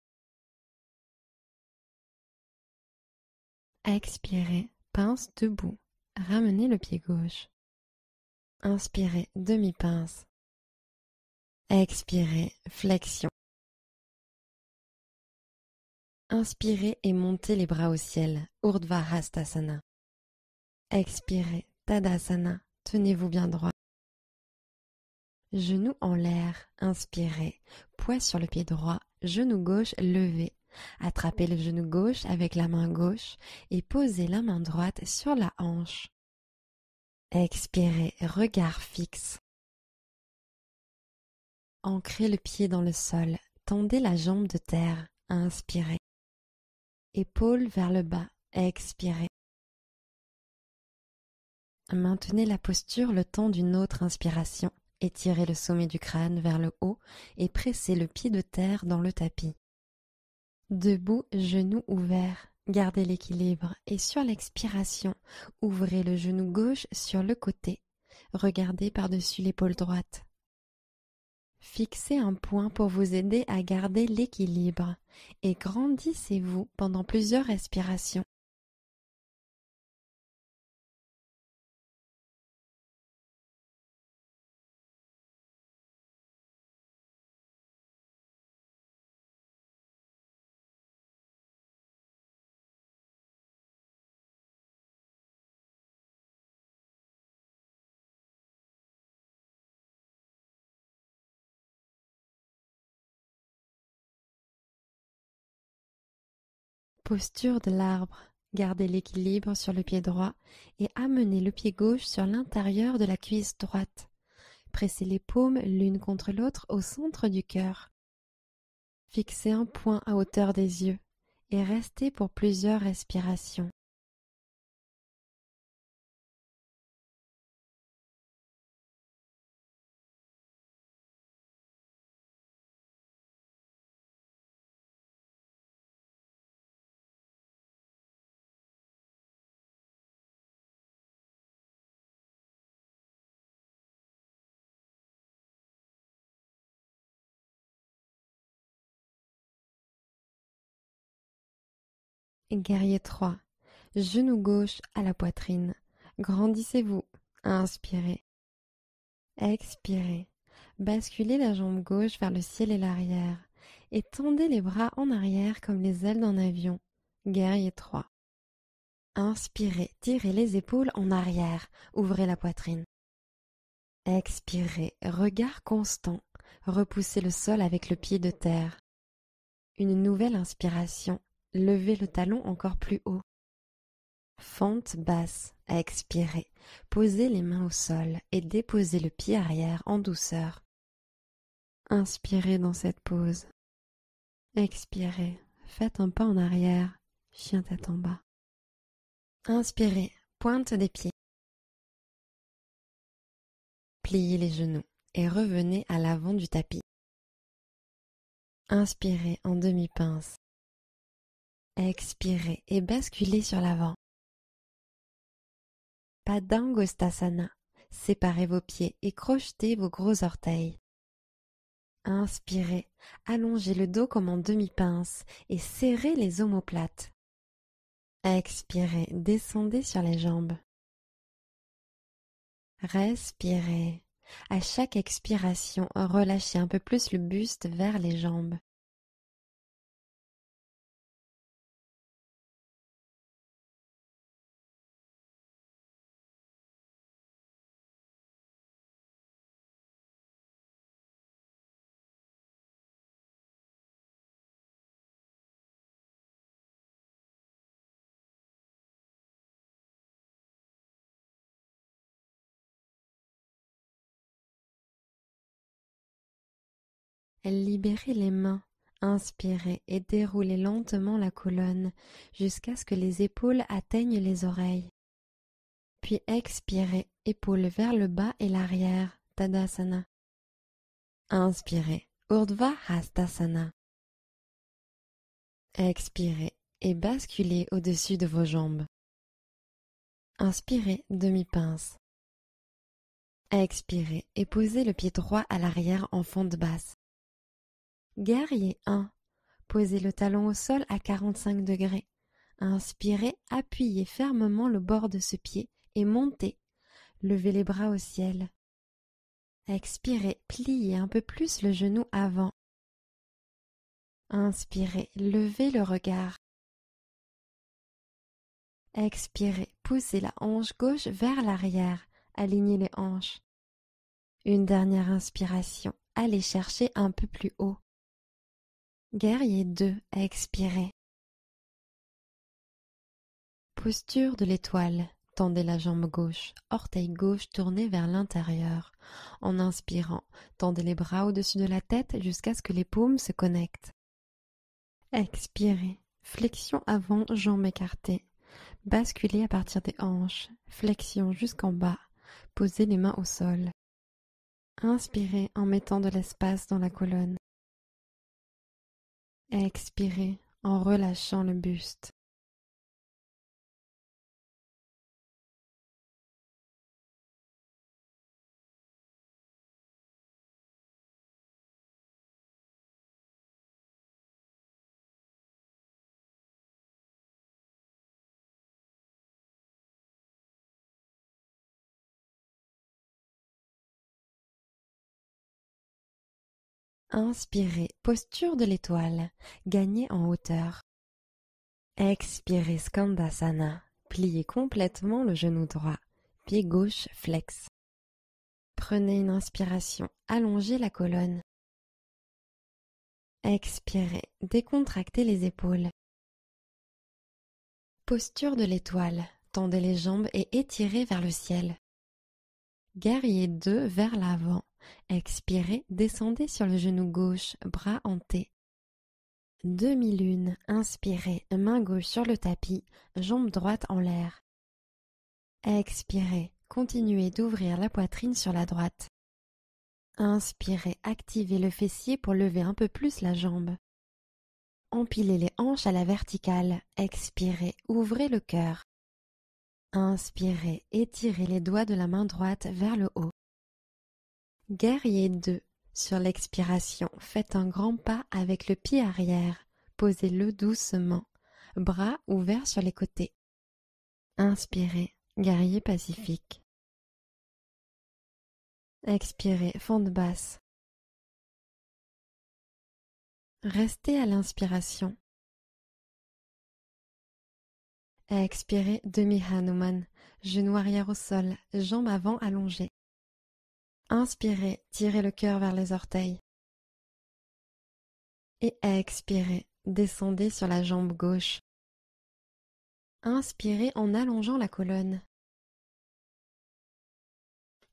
Expirez, pince debout, ramenez le pied gauche. Inspirez, demi-pince. Expirez, flexion. Inspirez et montez les bras au ciel, Urdhva Hastasana. Expirez, Tadasana, tenez-vous bien droit. Genou en l'air, inspirez, poids sur le pied droit, genou gauche levé. Attrapez le genou gauche avec la main gauche et posez la main droite sur la hanche. Expirez, regard fixe. Ancrez le pied dans le sol, tendez la jambe de terre, inspirez. Épaules vers le bas, expirez. Maintenez la posture le temps d'une autre inspiration. Étirez le sommet du crâne vers le haut et pressez le pied de terre dans le tapis. Debout, genoux ouverts, gardez l'équilibre et sur l'expiration, ouvrez le genou gauche sur le côté. Regardez par-dessus l'épaule droite. Fixez un point pour vous aider à garder l'équilibre et grandissez-vous pendant plusieurs respirations. Posture de l'arbre. Gardez l'équilibre sur le pied droit et amenez le pied gauche sur l'intérieur de la cuisse droite. Pressez les paumes l'une contre l'autre au centre du cœur. Fixez un point à hauteur des yeux et restez pour plusieurs respirations. Guerrier 3. Genou gauche à la poitrine. Grandissez-vous. Inspirez. Expirez. Basculez la jambe gauche vers le ciel et l'arrière. Et tendez les bras en arrière comme les ailes d'un avion. Guerrier 3. Inspirez. Tirez les épaules en arrière. Ouvrez la poitrine. Expirez. Regard constant. Repoussez le sol avec le pied de terre. Une nouvelle inspiration. Levez le talon encore plus haut. Fente basse. Expirez. Posez les mains au sol et déposez le pied arrière en douceur. Inspirez dans cette pose. Expirez. Faites un pas en arrière. Chien tête en bas. Inspirez. Pointe des pieds. Pliez les genoux et revenez à l'avant du tapis. Inspirez en demi-pince. Expirez et basculez sur l'avant. Padangusthasana. Séparez vos pieds et crochetez vos gros orteils. Inspirez, allongez le dos comme en demi-pince et serrez les omoplates. Expirez, descendez sur les jambes. Respirez. À chaque expiration, relâchez un peu plus le buste vers les jambes. Libérez les mains. Inspirez et déroulez lentement la colonne jusqu'à ce que les épaules atteignent les oreilles. Puis expirez, épaules vers le bas et l'arrière, Tadasana. Inspirez, Urdhva Hastasana. Expirez et basculez au-dessus de vos jambes. Inspirez, demi-pince. Expirez et posez le pied droit à l'arrière en fente basse. Guerrier 1. Posez le talon au sol à 45 degrés. Inspirez, appuyez fermement le bord de ce pied et montez. Levez les bras au ciel. Expirez, pliez un peu plus le genou avant. Inspirez, levez le regard. Expirez, poussez la hanche gauche vers l'arrière. Alignez les hanches. Une dernière inspiration. Allez chercher un peu plus haut. Guerrier 2, expirez. Posture de l'étoile. Tendez la jambe gauche, orteil gauche tourné vers l'intérieur. En inspirant, tendez les bras au-dessus de la tête jusqu'à ce que les paumes se connectent. Expirez. Flexion avant, jambes écartées. Basculez à partir des hanches. Flexion jusqu'en bas. Posez les mains au sol. Inspirez en mettant de l'espace dans la colonne. Expirez en relâchant le buste. Inspirez, posture de l'étoile, gagnez en hauteur. Expirez, Skandasana, pliez complètement le genou droit, pied gauche flex. Prenez une inspiration, allongez la colonne. Expirez, décontractez les épaules. Posture de l'étoile, tendez les jambes et étirez vers le ciel. Guerrier 2 vers l'avant. Expirez, descendez sur le genou gauche, bras en T. Demi-lune, inspirez, main gauche sur le tapis, jambe droite en l'air. Expirez, continuez d'ouvrir la poitrine sur la droite. Inspirez, activez le fessier pour lever un peu plus la jambe. Empilez les hanches à la verticale. Expirez, ouvrez le cœur. Inspirez, étirez les doigts de la main droite vers le haut. Guerrier 2. Sur l'expiration, faites un grand pas avec le pied arrière. Posez-le doucement. Bras ouverts sur les côtés. Inspirez, guerrier pacifique. Expirez, fente basse. Restez à l'inspiration. Expirez, demi-Hanuman, genou arrière au sol, jambes avant allongées. Inspirez, tirez le cœur vers les orteils. Et expirez, descendez sur la jambe gauche. Inspirez en allongeant la colonne.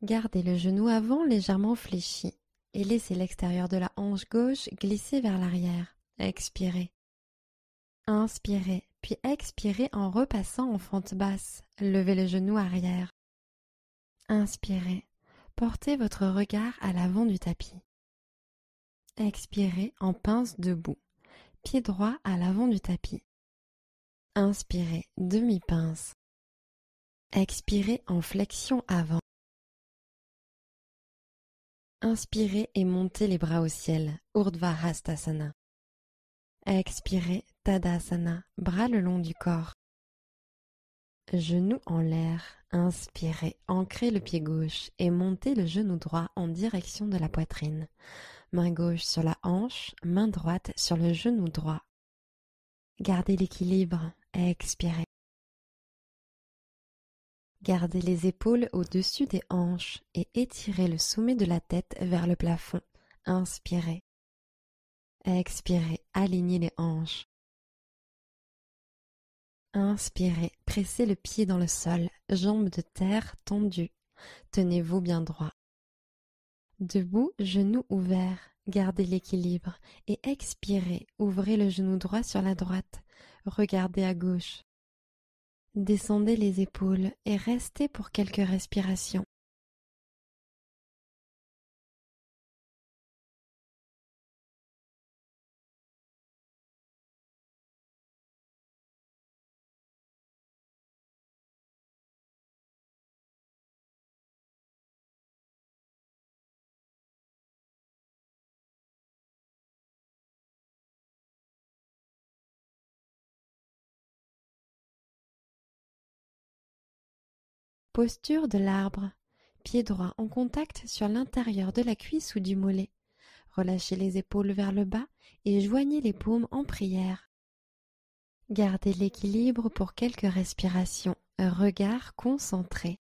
Gardez le genou avant légèrement fléchi et laissez l'extérieur de la hanche gauche glisser vers l'arrière. Expirez. Inspirez, puis expirez en repassant en fente basse. Levez le genou arrière. Inspirez. Portez votre regard à l'avant du tapis. Expirez en pince debout. Pied droit à l'avant du tapis. Inspirez, demi-pince. Expirez en flexion avant. Inspirez et montez les bras au ciel, Urdhva Hastasana. Expirez, Tadasana, bras le long du corps. Genou en l'air, inspirez, ancrez le pied gauche et montez le genou droit en direction de la poitrine. Main gauche sur la hanche, main droite sur le genou droit. Gardez l'équilibre, expirez. Gardez les épaules au-dessus des hanches et étirez le sommet de la tête vers le plafond. Inspirez. Expirez, alignez les hanches. Inspirez, pressez le pied dans le sol, jambes de terre tendues. Tenez-vous bien droit. Debout, genoux ouverts, gardez l'équilibre et expirez, ouvrez le genou droit sur la droite. Regardez à gauche. Descendez les épaules et restez pour quelques respirations. Posture de l'arbre. Pied droit en contact sur l'intérieur de la cuisse ou du mollet. Relâchez les épaules vers le bas et joignez les paumes en prière. Gardez l'équilibre pour quelques respirations. Regard concentré.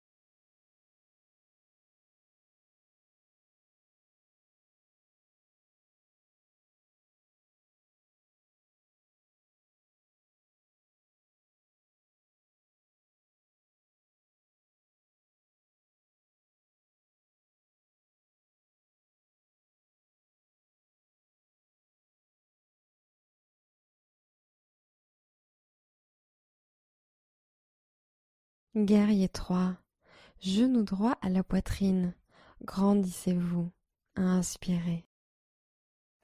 Guerrier 3. Genou droit à la poitrine. Grandissez-vous. Inspirez.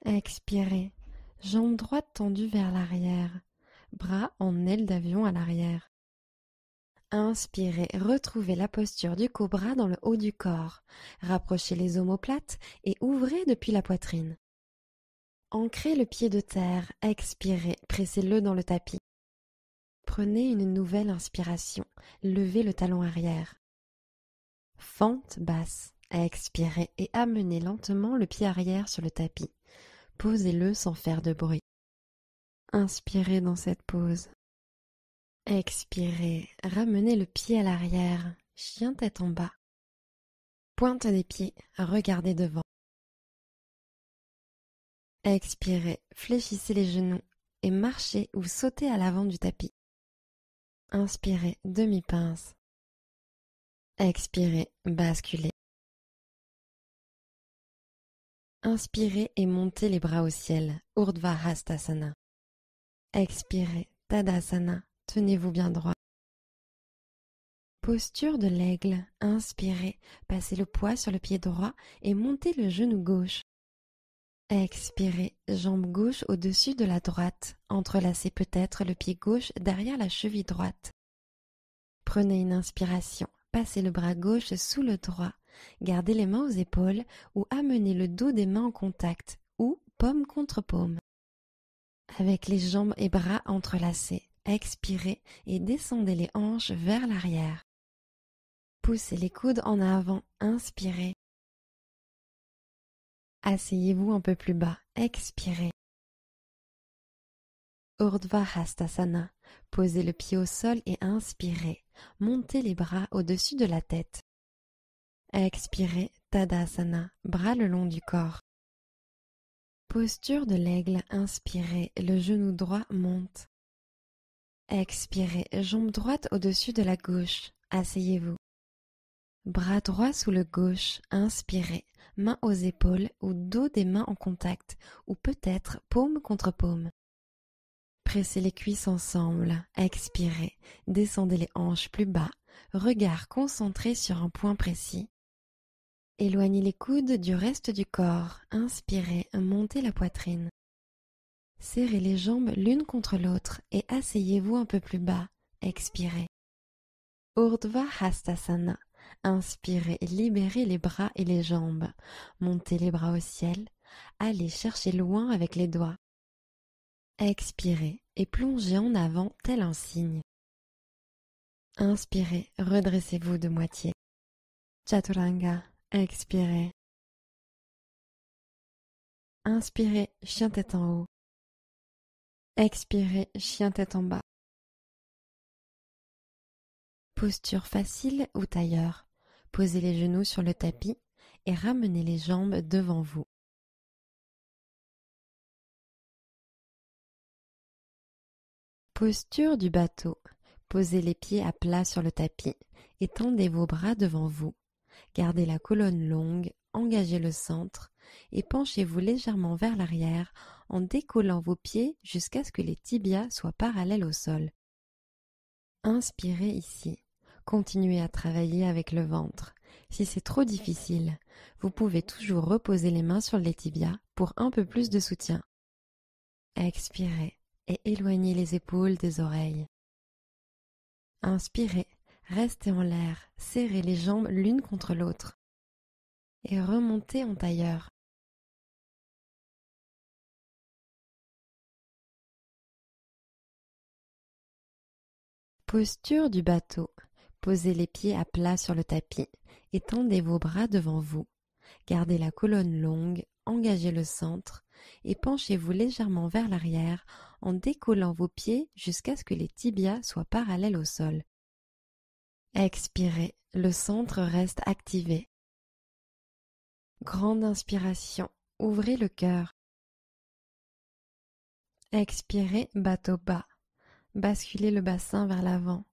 Expirez. Jambe droite tendue vers l'arrière. Bras en aile d'avion à l'arrière. Inspirez, retrouvez la posture du cobra dans le haut du corps. Rapprochez les omoplates et ouvrez depuis la poitrine. Ancrez le pied de terre, expirez, pressez-le dans le tapis. Prenez une nouvelle inspiration, levez le talon arrière. Fente basse, Expirez et amenez lentement le pied arrière sur le tapis. Posez-le sans faire de bruit. Inspirez dans cette pose. Expirez, ramenez le pied à l'arrière, chien tête en bas. Pointe des pieds, regardez devant. Expirez, fléchissez les genoux et marchez ou sautez à l'avant du tapis. Inspirez, demi-pince. Expirez, basculez. Inspirez et montez les bras au ciel, Urdhva Hastasana. Expirez, Tadasana, tenez-vous bien droit. Posture de l'aigle, inspirez, passez le poids sur le pied droit et montez le genou gauche. Expirez, jambe gauche au-dessus de la droite, entrelacez peut-être le pied gauche derrière la cheville droite. Prenez une inspiration, passez le bras gauche sous le droit, gardez les mains aux épaules ou amenez le dos des mains en contact ou paume contre paume. Avec les jambes et bras entrelacés, expirez et descendez les hanches vers l'arrière. Poussez les coudes en avant, inspirez. Asseyez-vous un peu plus bas, expirez. Urdhva Hastasana, posez le pied au sol et inspirez. Montez les bras au-dessus de la tête. Expirez, Tadasana, bras le long du corps. Posture de l'aigle, inspirez, le genou droit monte. Expirez, jambe droite au-dessus de la gauche, asseyez-vous. Bras droit sous le gauche, inspirez, mains aux épaules ou dos des mains en contact, ou peut-être paume contre paume. Pressez les cuisses ensemble, expirez, descendez les hanches plus bas, regard concentré sur un point précis. Éloignez les coudes du reste du corps, inspirez, montez la poitrine. Serrez les jambes l'une contre l'autre et asseyez-vous un peu plus bas, expirez. Urdhva Hastasana. Inspirez, libérez les bras et les jambes. Montez les bras au ciel. Allez chercher loin avec les doigts. Expirez et plongez en avant tel un cygne. Inspirez, redressez-vous de moitié. Chaturanga, expirez. Inspirez, chien tête en haut. Expirez, chien tête en bas. Posture facile ou tailleur. Posez les genoux sur le tapis et ramenez les jambes devant vous. Posture du bateau. Posez les pieds à plat sur le tapis et tendez vos bras devant vous. Gardez la colonne longue, engagez le centre et penchez-vous légèrement vers l'arrière en décollant vos pieds jusqu'à ce que les tibias soient parallèles au sol. Inspirez ici. Continuez à travailler avec le ventre. Si c'est trop difficile, vous pouvez toujours reposer les mains sur les tibias pour un peu plus de soutien. Expirez et éloignez les épaules des oreilles. Inspirez, restez en l'air, serrez les jambes l'une contre l'autre et remontez en tailleur. Posture du bateau. Posez les pieds à plat sur le tapis et tendez vos bras devant vous. Gardez la colonne longue, engagez le centre et penchez-vous légèrement vers l'arrière en décollant vos pieds jusqu'à ce que les tibias soient parallèles au sol. Expirez, le centre reste activé. Grande inspiration, ouvrez le cœur. Expirez, bateau bas. Basculez le bassin vers l'avant.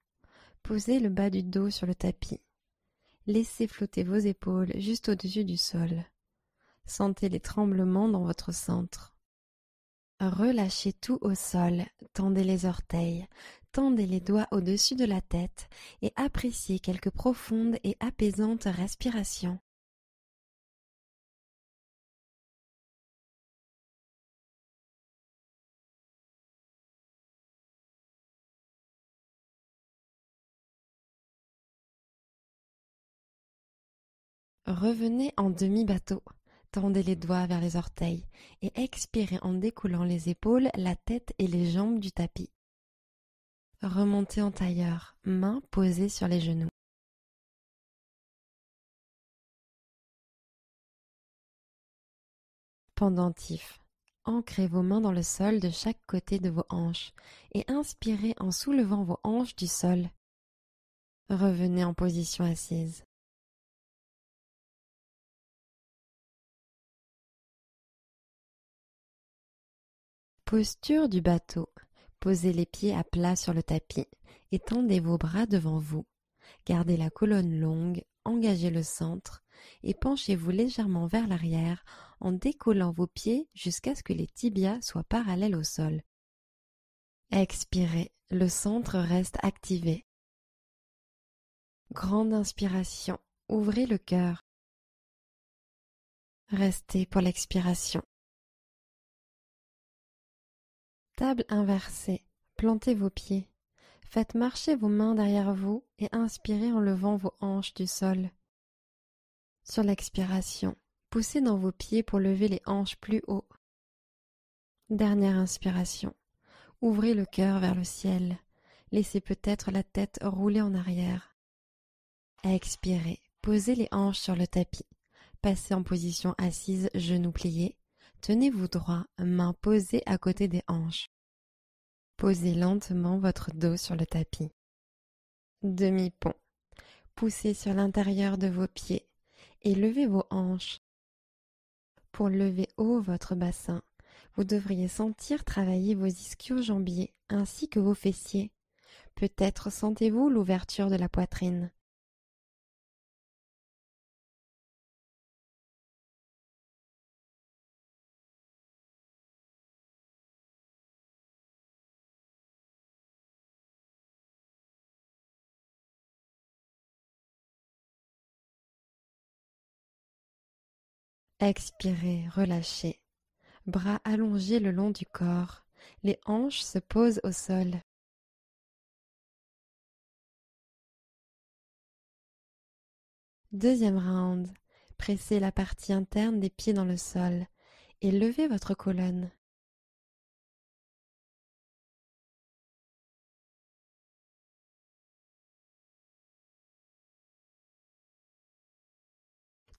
Posez le bas du dos sur le tapis. Laissez flotter vos épaules juste au-dessus du sol. Sentez les tremblements dans votre centre. Relâchez tout au sol, tendez les orteils, tendez les doigts au-dessus de la tête et appréciez quelques profondes et apaisantes respirations. Revenez en demi-bateau. Tendez les doigts vers les orteils et expirez en découlant les épaules, la tête et les jambes du tapis. Remontez en tailleur, mains posées sur les genoux. Pendentif. Ancrez vos mains dans le sol de chaque côté de vos hanches et inspirez en soulevant vos hanches du sol. Revenez en position assise. Posture du bateau. Posez les pieds à plat sur le tapis et tendez vos bras devant vous. Gardez la colonne longue, engagez le centre et penchez-vous légèrement vers l'arrière en décollant vos pieds jusqu'à ce que les tibias soient parallèles au sol. Expirez, le centre reste activé. Grande inspiration, ouvrez le cœur. Restez pour l'expiration. Table inversée, plantez vos pieds. Faites marcher vos mains derrière vous et inspirez en levant vos hanches du sol. Sur l'expiration, poussez dans vos pieds pour lever les hanches plus haut. Dernière inspiration, ouvrez le cœur vers le ciel. Laissez peut-être la tête rouler en arrière. Expirez, posez les hanches sur le tapis. Passez en position assise, genoux pliés. Tenez-vous droit, mains posées à côté des hanches. Posez lentement votre dos sur le tapis. Demi-pont. Poussez sur l'intérieur de vos pieds et levez vos hanches. Pour lever haut votre bassin, vous devriez sentir travailler vos ischio-jambiers ainsi que vos fessiers. Peut-être sentez-vous l'ouverture de la poitrine. Expirez, relâchez. Bras allongés le long du corps. Les hanches se posent au sol. Deuxième round. Pressez la partie interne des pieds dans le sol et levez votre colonne.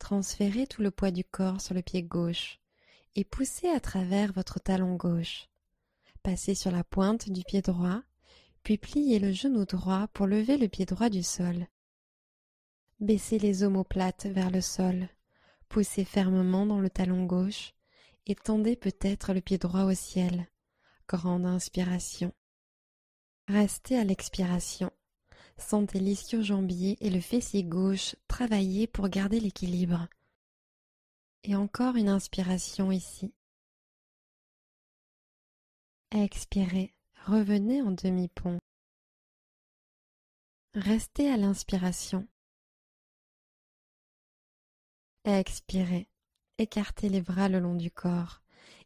Transférez tout le poids du corps sur le pied gauche et poussez à travers votre talon gauche. Passez sur la pointe du pied droit, puis pliez le genou droit pour lever le pied droit du sol. Baissez les omoplates vers le sol, poussez fermement dans le talon gauche et tendez peut-être le pied droit au ciel. Grande inspiration. Restez à l'expiration. Sentez l'ischio-jambier et le fessier gauche travailler pour garder l'équilibre. Et encore une inspiration ici. Expirez, revenez en demi-pont. Restez à l'inspiration. Expirez, écartez les bras le long du corps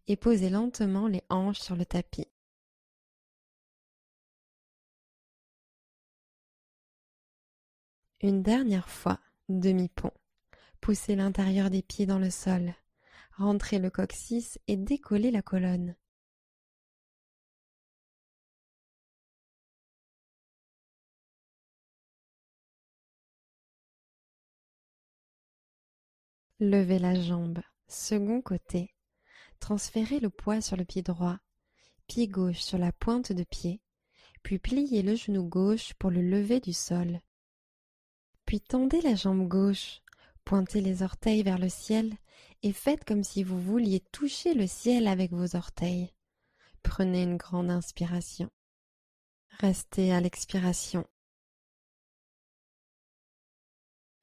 et posez lentement les hanches sur le tapis. Une dernière fois, demi-pont. Poussez l'intérieur des pieds dans le sol. Rentrez le coccyx et décollez la colonne. Levez la jambe, second côté. Transférez le poids sur le pied droit, pied gauche sur la pointe de pied, puis pliez le genou gauche pour le lever du sol. Puis tendez la jambe gauche, pointez les orteils vers le ciel et faites comme si vous vouliez toucher le ciel avec vos orteils. Prenez une grande inspiration. Restez à l'expiration.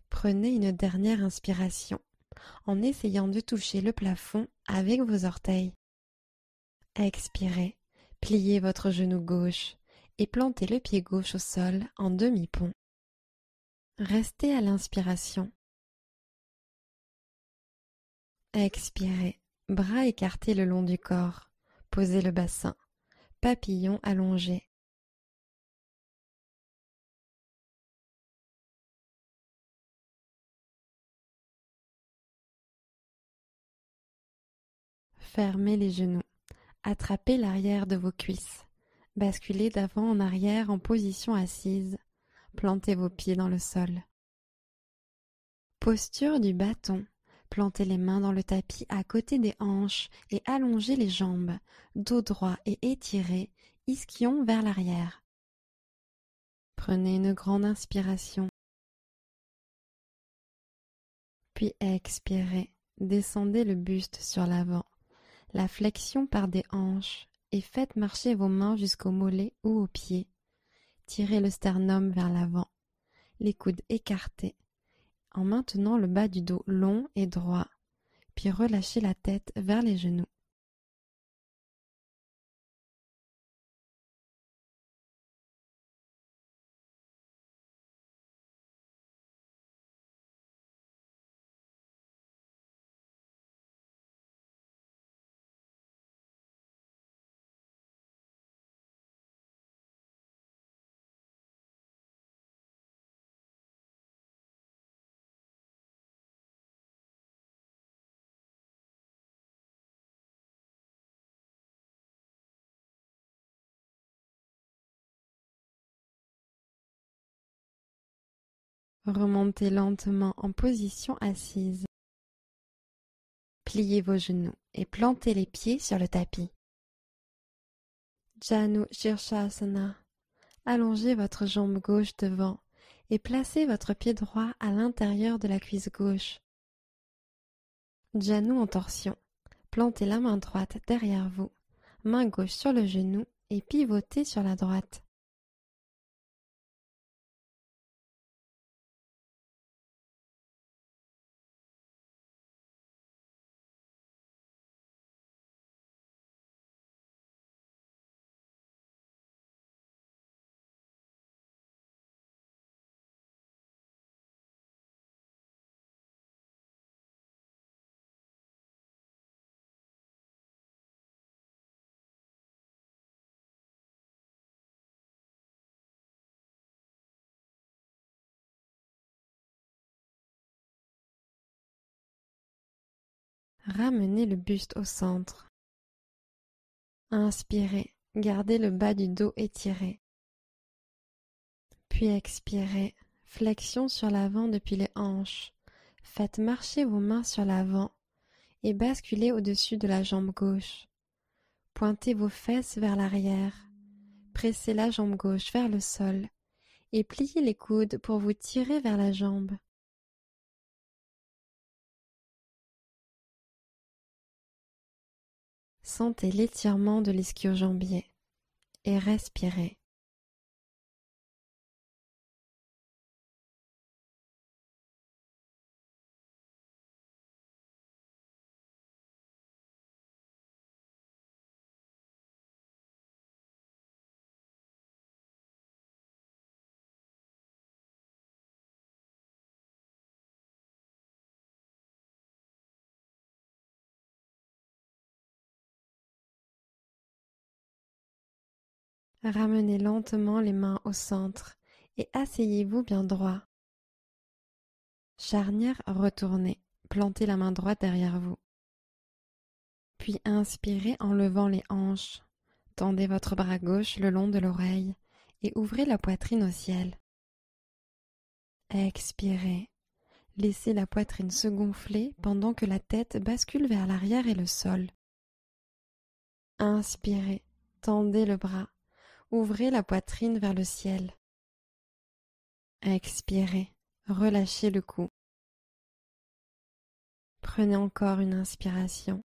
Prenez une dernière inspiration en essayant de toucher le plafond avec vos orteils. Expirez, pliez votre genou gauche et plantez le pied gauche au sol en demi-pont. Restez à l'inspiration. Expirez, bras écartés le long du corps. Posez le bassin, papillon allongé. Fermez les genoux, attrapez l'arrière de vos cuisses. Basculez d'avant en arrière en position assise. Plantez vos pieds dans le sol. Posture du bâton. Plantez les mains dans le tapis à côté des hanches et allongez les jambes, dos droit et étiré, ischion vers l'arrière. Prenez une grande inspiration. Puis expirez, descendez le buste sur l'avant, la flexion part des hanches et faites marcher vos mains jusqu'aux mollets ou aux pieds. Tirez le sternum vers l'avant, les coudes écartés, en maintenant le bas du dos long et droit, puis relâchez la tête vers les genoux. Remontez lentement en position assise. Pliez vos genoux et plantez les pieds sur le tapis. Janu Shirshasana. Allongez votre jambe gauche devant et placez votre pied droit à l'intérieur de la cuisse gauche. Janu en torsion. Plantez la main droite derrière vous, main gauche sur le genou et pivotez sur la droite. Ramenez le buste au centre. Inspirez, gardez le bas du dos étiré. Puis expirez, flexion sur l'avant depuis les hanches. Faites marcher vos mains sur l'avant et basculez au-dessus de la jambe gauche. Pointez vos fesses vers l'arrière. Pressez la jambe gauche vers le sol et pliez les coudes pour vous tirer vers la jambe. Sentez l'étirement de l'ischio-jambier et respirez. Ramenez lentement les mains au centre et asseyez-vous bien droit. Charnière retournée, plantez la main droite derrière vous. Puis inspirez en levant les hanches. Tendez votre bras gauche le long de l'oreille et ouvrez la poitrine au ciel. Expirez. Laissez la poitrine se gonfler pendant que la tête bascule vers l'arrière et le sol. Inspirez. Tendez le bras. Ouvrez la poitrine vers le ciel. Expirez. Relâchez le cou. Prenez encore une inspiration.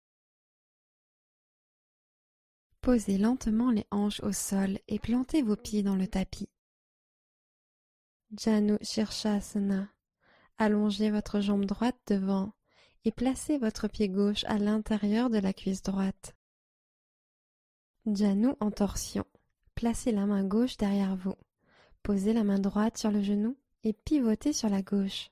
Posez lentement les hanches au sol et plantez vos pieds dans le tapis. Janu Shirshasana. Allongez votre jambe droite devant et placez votre pied gauche à l'intérieur de la cuisse droite. Janu en torsion. Placez la main gauche derrière vous. Posez la main droite sur le genou et pivotez sur la gauche.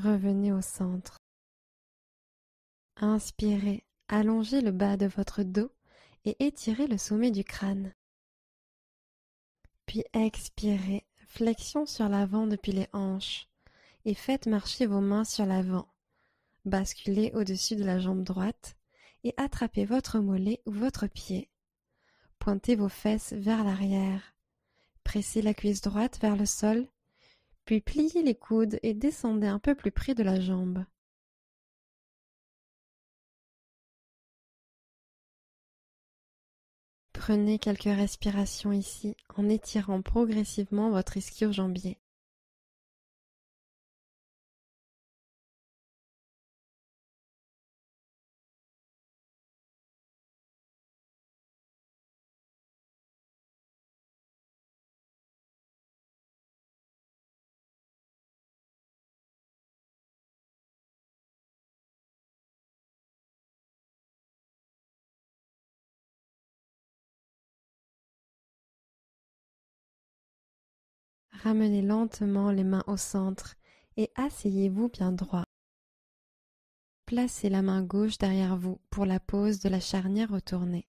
Revenez au centre. Inspirez, allongez le bas de votre dos et étirez le sommet du crâne. Puis expirez, flexion sur l'avant depuis les hanches et faites marcher vos mains sur l'avant. Basculez au-dessus de la jambe droite et attrapez votre mollet ou votre pied. Pointez vos fesses vers l'arrière. Pressez la cuisse droite vers le sol, puis pliez les coudes et descendez un peu plus près de la jambe. Prenez quelques respirations ici en étirant progressivement votre ischio-jambier. Ramenez lentement les mains au centre et asseyez-vous bien droit. Placez la main gauche derrière vous pour la pose de la charnière retournée.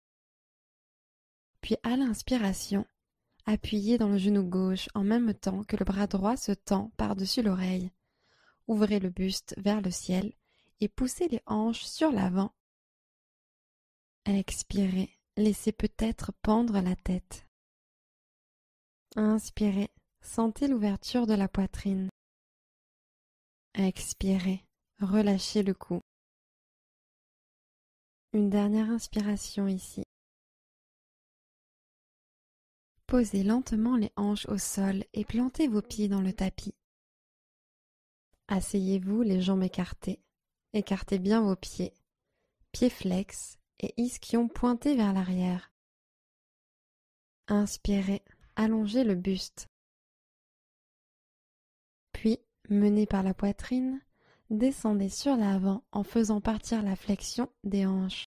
Puis à l'inspiration, appuyez dans le genou gauche en même temps que le bras droit se tend par-dessus l'oreille. Ouvrez le buste vers le ciel et poussez les hanches sur l'avant. Expirez, laissez peut-être pendre la tête. Inspirez, sentez l'ouverture de la poitrine. Expirez, relâchez le cou. Une dernière inspiration ici. Posez lentement les hanches au sol et plantez vos pieds dans le tapis. Asseyez-vous les jambes écartées. Écartez bien vos pieds. Pieds flex et ischion pointé vers l'arrière. Inspirez, allongez le buste. Puis, mené par la poitrine, descendez sur l'avant en faisant partir la flexion des hanches.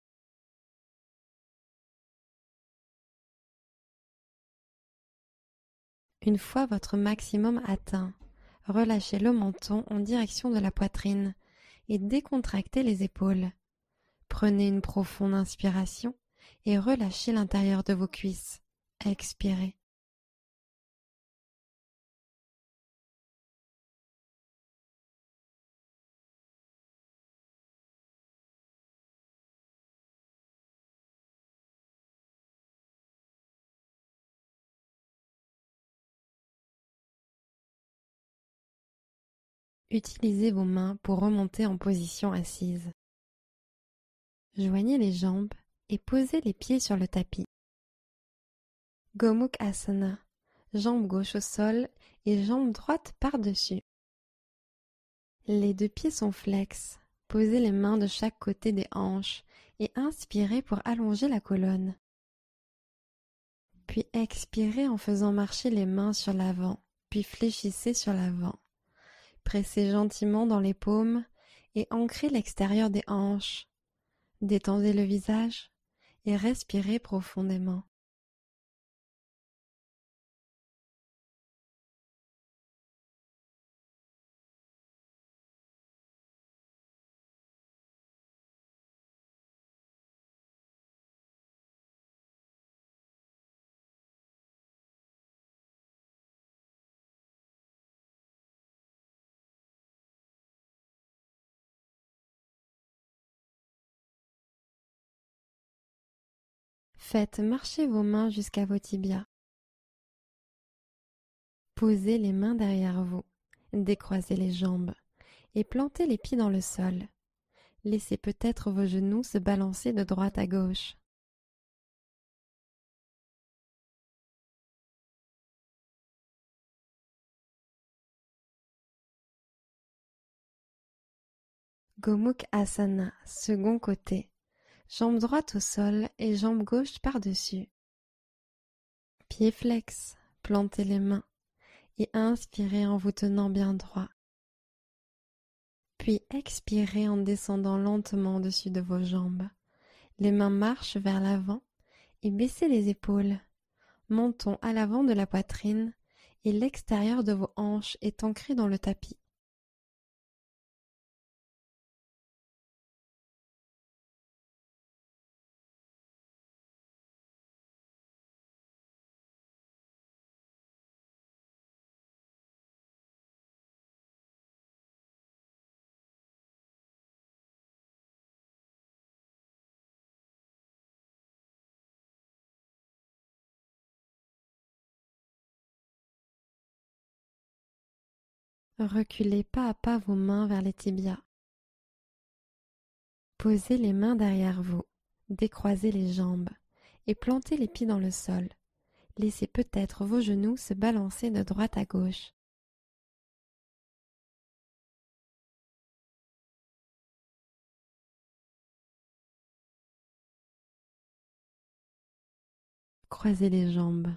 Une fois votre maximum atteint, relâchez le menton en direction de la poitrine et décontractez les épaules. Prenez une profonde inspiration et relâchez l'intérieur de vos cuisses. Expirez. Utilisez vos mains pour remonter en position assise. Joignez les jambes et posez les pieds sur le tapis. Gomukh Asana, jambe gauche au sol et jambe droite par-dessus. Les deux pieds sont flex. Posez les mains de chaque côté des hanches et inspirez pour allonger la colonne. Puis expirez en faisant marcher les mains sur l'avant, puis fléchissez sur l'avant. Pressez gentiment dans les paumes et ancrez l'extérieur des hanches. Détendez le visage et respirez profondément. Faites marcher vos mains jusqu'à vos tibias. Posez les mains derrière vous, décroisez les jambes et plantez les pieds dans le sol. Laissez peut-être vos genoux se balancer de droite à gauche. Gomukh Asana, second côté. Jambe droite au sol et jambe gauche par-dessus. Pieds flex, plantez les mains et inspirez en vous tenant bien droit. Puis expirez en descendant lentement au-dessus de vos jambes. Les mains marchent vers l'avant et baissez les épaules. Menton à l'avant de la poitrine et l'extérieur de vos hanches est ancré dans le tapis. Reculez pas à pas vos mains vers les tibias. Posez les mains derrière vous, décroisez les jambes et plantez les pieds dans le sol. Laissez peut-être vos genoux se balancer de droite à gauche. Croisez les jambes,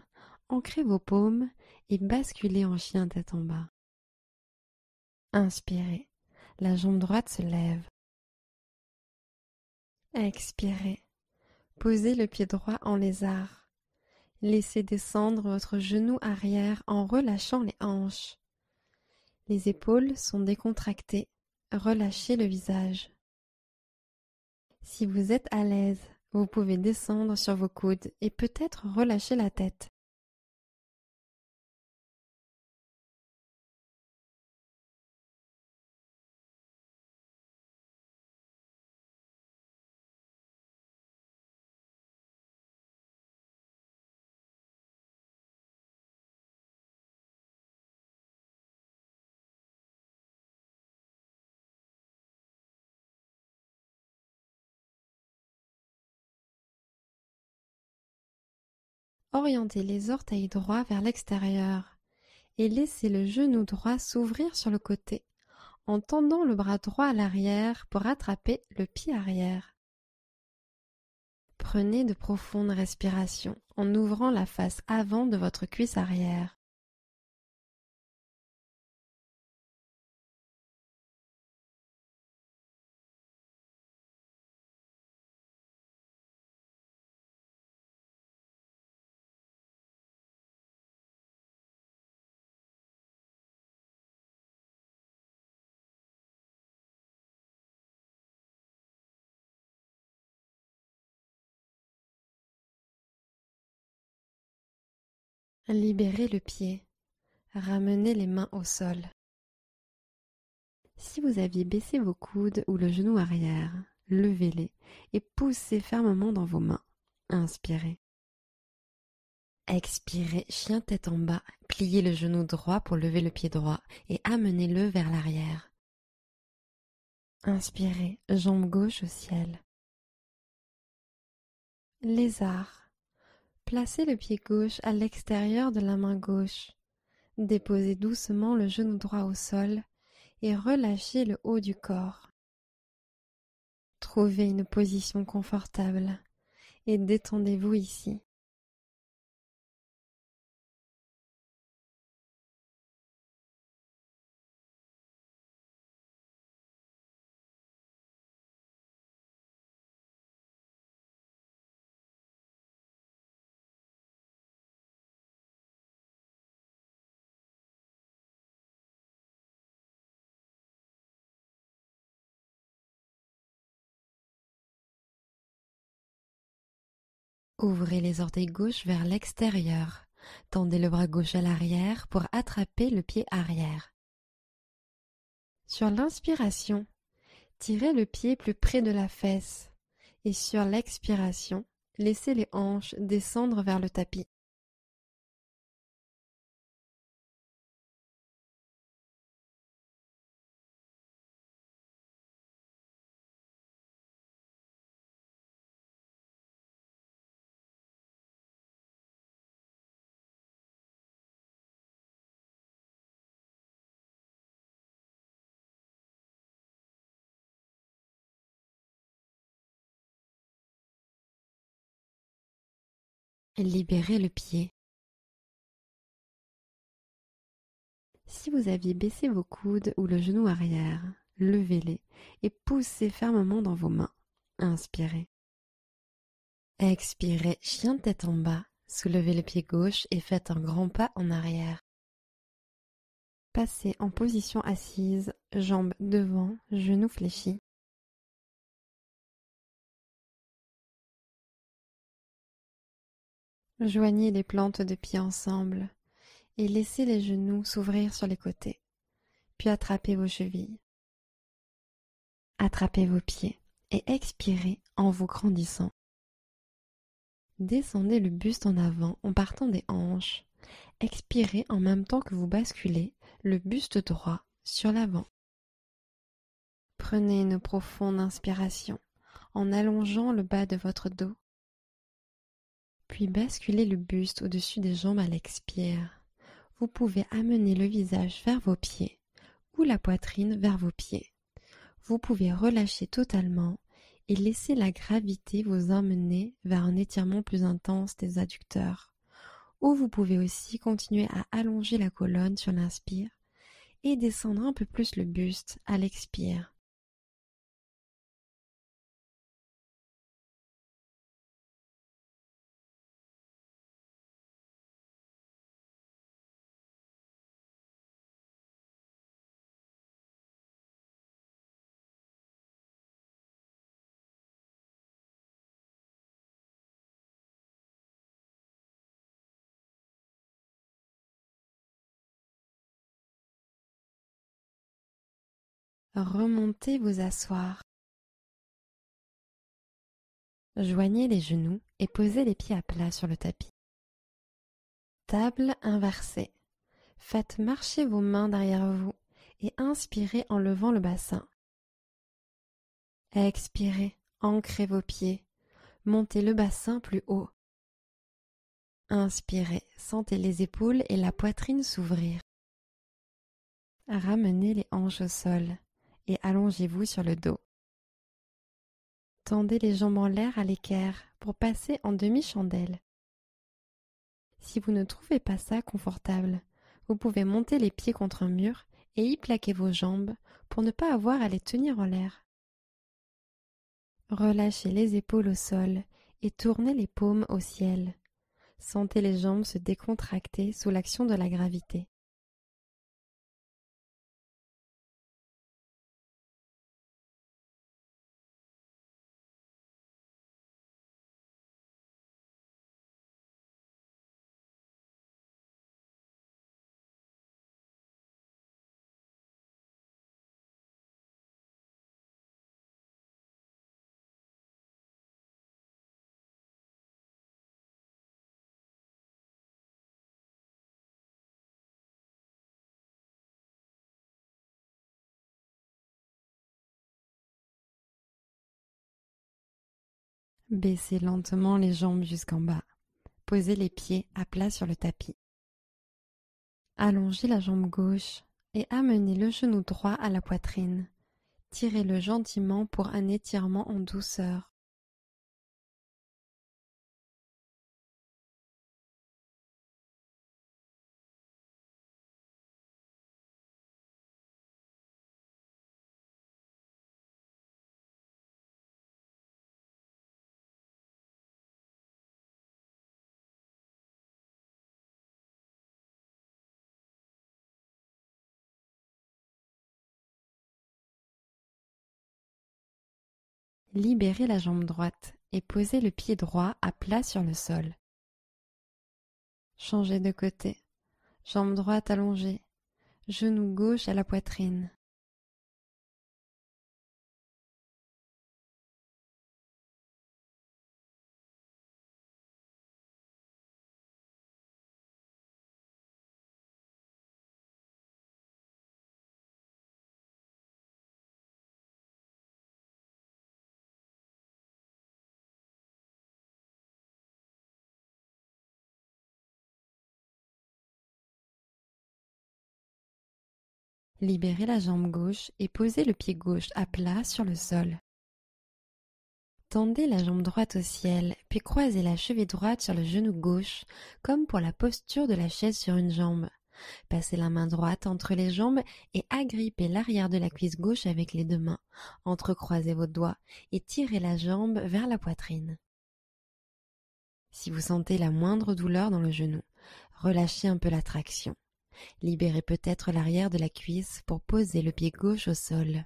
ancrez vos paumes et basculez en chien tête en bas. Inspirez, la jambe droite se lève. Expirez, posez le pied droit en lézard. Laissez descendre votre genou arrière en relâchant les hanches. Les épaules sont décontractées, relâchez le visage. Si vous êtes à l'aise, vous pouvez descendre sur vos coudes et peut-être relâcher la tête. Orientez les orteils droits vers l'extérieur et laissez le genou droit s'ouvrir sur le côté en tendant le bras droit à l'arrière pour attraper le pied arrière. Prenez de profondes respirations en ouvrant la face avant de votre cuisse arrière. Libérez le pied. Ramenez les mains au sol. Si vous aviez baissé vos coudes ou le genou arrière, levez-les et poussez fermement dans vos mains. Inspirez. Expirez, chien tête en bas, pliez le genou droit pour lever le pied droit et amenez-le vers l'arrière. Inspirez, jambe gauche au ciel. Lézard. Placez le pied gauche à l'extérieur de la main gauche. Déposez doucement le genou droit au sol et relâchez le haut du corps. Trouvez une position confortable et détendez-vous ici. Ouvrez les orteils gauche vers l'extérieur. Tendez le bras gauche à l'arrière pour attraper le pied arrière. Sur l'inspiration, tirez le pied plus près de la fesse et sur l'expiration, laissez les hanches descendre vers le tapis. Libérez le pied. Si vous aviez baissé vos coudes ou le genou arrière, levez-les et poussez fermement dans vos mains. Inspirez. Expirez, chien tête en bas, soulevez le pied gauche et faites un grand pas en arrière. Passez en position assise, jambes devant, genoux fléchis. Joignez les plantes de pied ensemble et laissez les genoux s'ouvrir sur les côtés, puis attrapez vos chevilles. Attrapez vos pieds et expirez en vous grandissant. Descendez le buste en avant en partant des hanches. Expirez en même temps que vous basculez, le buste droit sur l'avant. Prenez une profonde inspiration en allongeant le bas de votre dos. Puis basculez le buste au-dessus des jambes à l'expire. Vous pouvez amener le visage vers vos pieds ou la poitrine vers vos pieds. Vous pouvez relâcher totalement et laisser la gravité vous emmener vers un étirement plus intense des adducteurs. Ou vous pouvez aussi continuer à allonger la colonne sur l'inspire et descendre un peu plus le buste à l'expire. Remontez vous asseoir. Joignez les genoux et posez les pieds à plat sur le tapis. Table inversée. Faites marcher vos mains derrière vous et inspirez en levant le bassin. Expirez, ancrez vos pieds. Montez le bassin plus haut. Inspirez, sentez les épaules et la poitrine s'ouvrir. Ramenez les hanches au sol et allongez-vous sur le dos. Tendez les jambes en l'air à l'équerre pour passer en demi-chandelle. Si vous ne trouvez pas ça confortable, vous pouvez monter les pieds contre un mur et y plaquer vos jambes pour ne pas avoir à les tenir en l'air. Relâchez les épaules au sol et tournez les paumes au ciel. Sentez les jambes se décontracter sous l'action de la gravité. Baissez lentement les jambes jusqu'en bas. Posez les pieds à plat sur le tapis. Allongez la jambe gauche et amenez le genou droit à la poitrine. Tirez-le gentiment pour un étirement en douceur. Libérez la jambe droite et posez le pied droit à plat sur le sol. Changez de côté. Jambe droite allongée. Genou gauche à la poitrine. Libérez la jambe gauche et posez le pied gauche à plat sur le sol. Tendez la jambe droite au ciel, puis croisez la cheville droite sur le genou gauche, comme pour la posture de la chaise sur une jambe. Passez la main droite entre les jambes et agrippez l'arrière de la cuisse gauche avec les deux mains. Entrecroisez vos doigts et tirez la jambe vers la poitrine. Si vous sentez la moindre douleur dans le genou, relâchez un peu la traction. Libérez peut-être l'arrière de la cuisse pour poser le pied gauche au sol.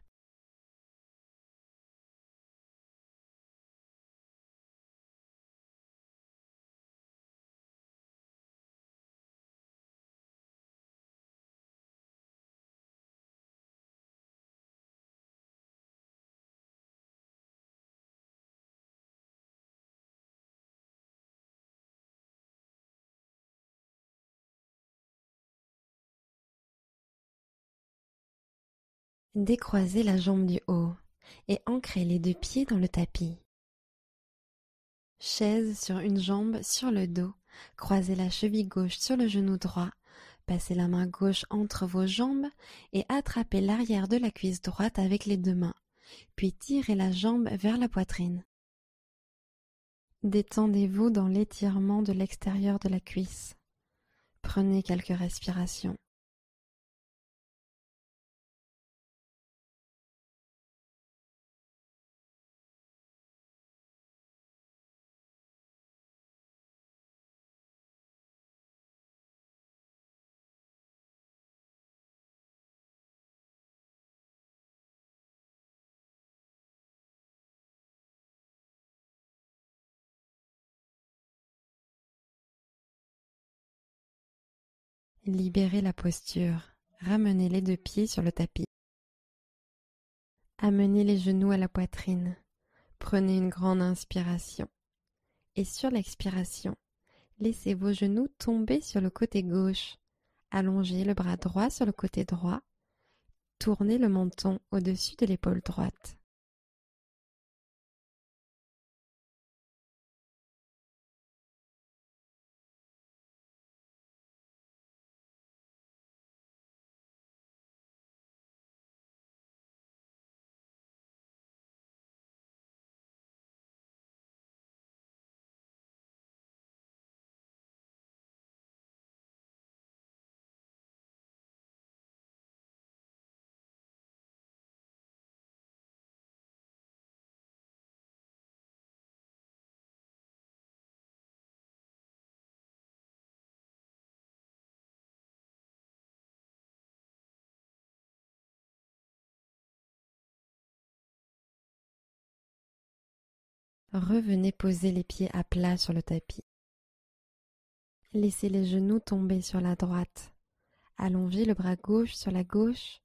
Décroisez la jambe du haut et ancrez les deux pieds dans le tapis. Chaise sur une jambe sur le dos, croisez la cheville gauche sur le genou droit, passez la main gauche entre vos jambes et attrapez l'arrière de la cuisse droite avec les deux mains, puis tirez la jambe vers la poitrine. Détendez-vous dans l'étirement de l'extérieur de la cuisse. Prenez quelques respirations. Libérez la posture. Ramenez les deux pieds sur le tapis. Amenez les genoux à la poitrine. Prenez une grande inspiration. Et sur l'expiration, laissez vos genoux tomber sur le côté gauche. Allongez le bras droit sur le côté droit. Tournez le menton au-dessus de l'épaule droite. Revenez poser les pieds à plat sur le tapis. Laissez les genoux tomber sur la droite. Allongez le bras gauche sur la gauche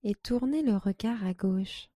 et tournez le regard à gauche.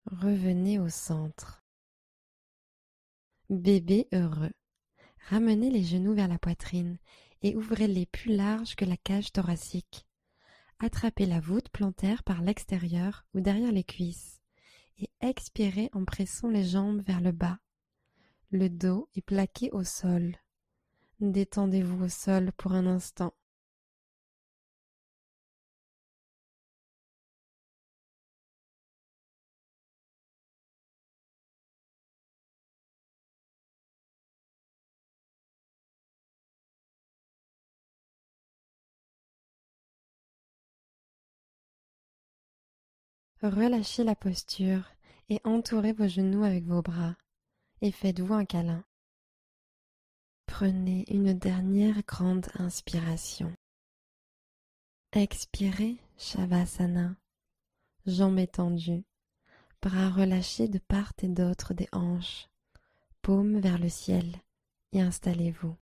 Revenez au centre. Bébé heureux. Ramenez les genoux vers la poitrine et ouvrez-les plus larges que la cage thoracique. Attrapez la voûte plantaire par l'extérieur ou derrière les cuisses et expirez en pressant les jambes vers le bas. Le dos est plaqué au sol. Détendez-vous au sol pour un instant. Relâchez la posture et entourez vos genoux avec vos bras et faites-vous un câlin. Prenez une dernière grande inspiration. Expirez, Shavasana, jambes étendues, bras relâchés de part et d'autre des hanches, paumes vers le ciel et installez-vous.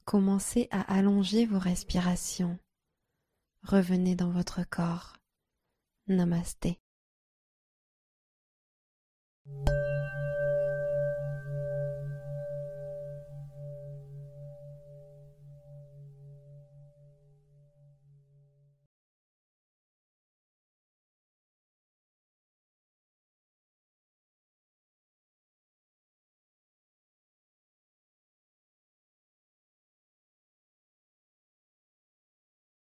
Commencez à allonger vos respirations. Revenez dans votre corps. Namasté.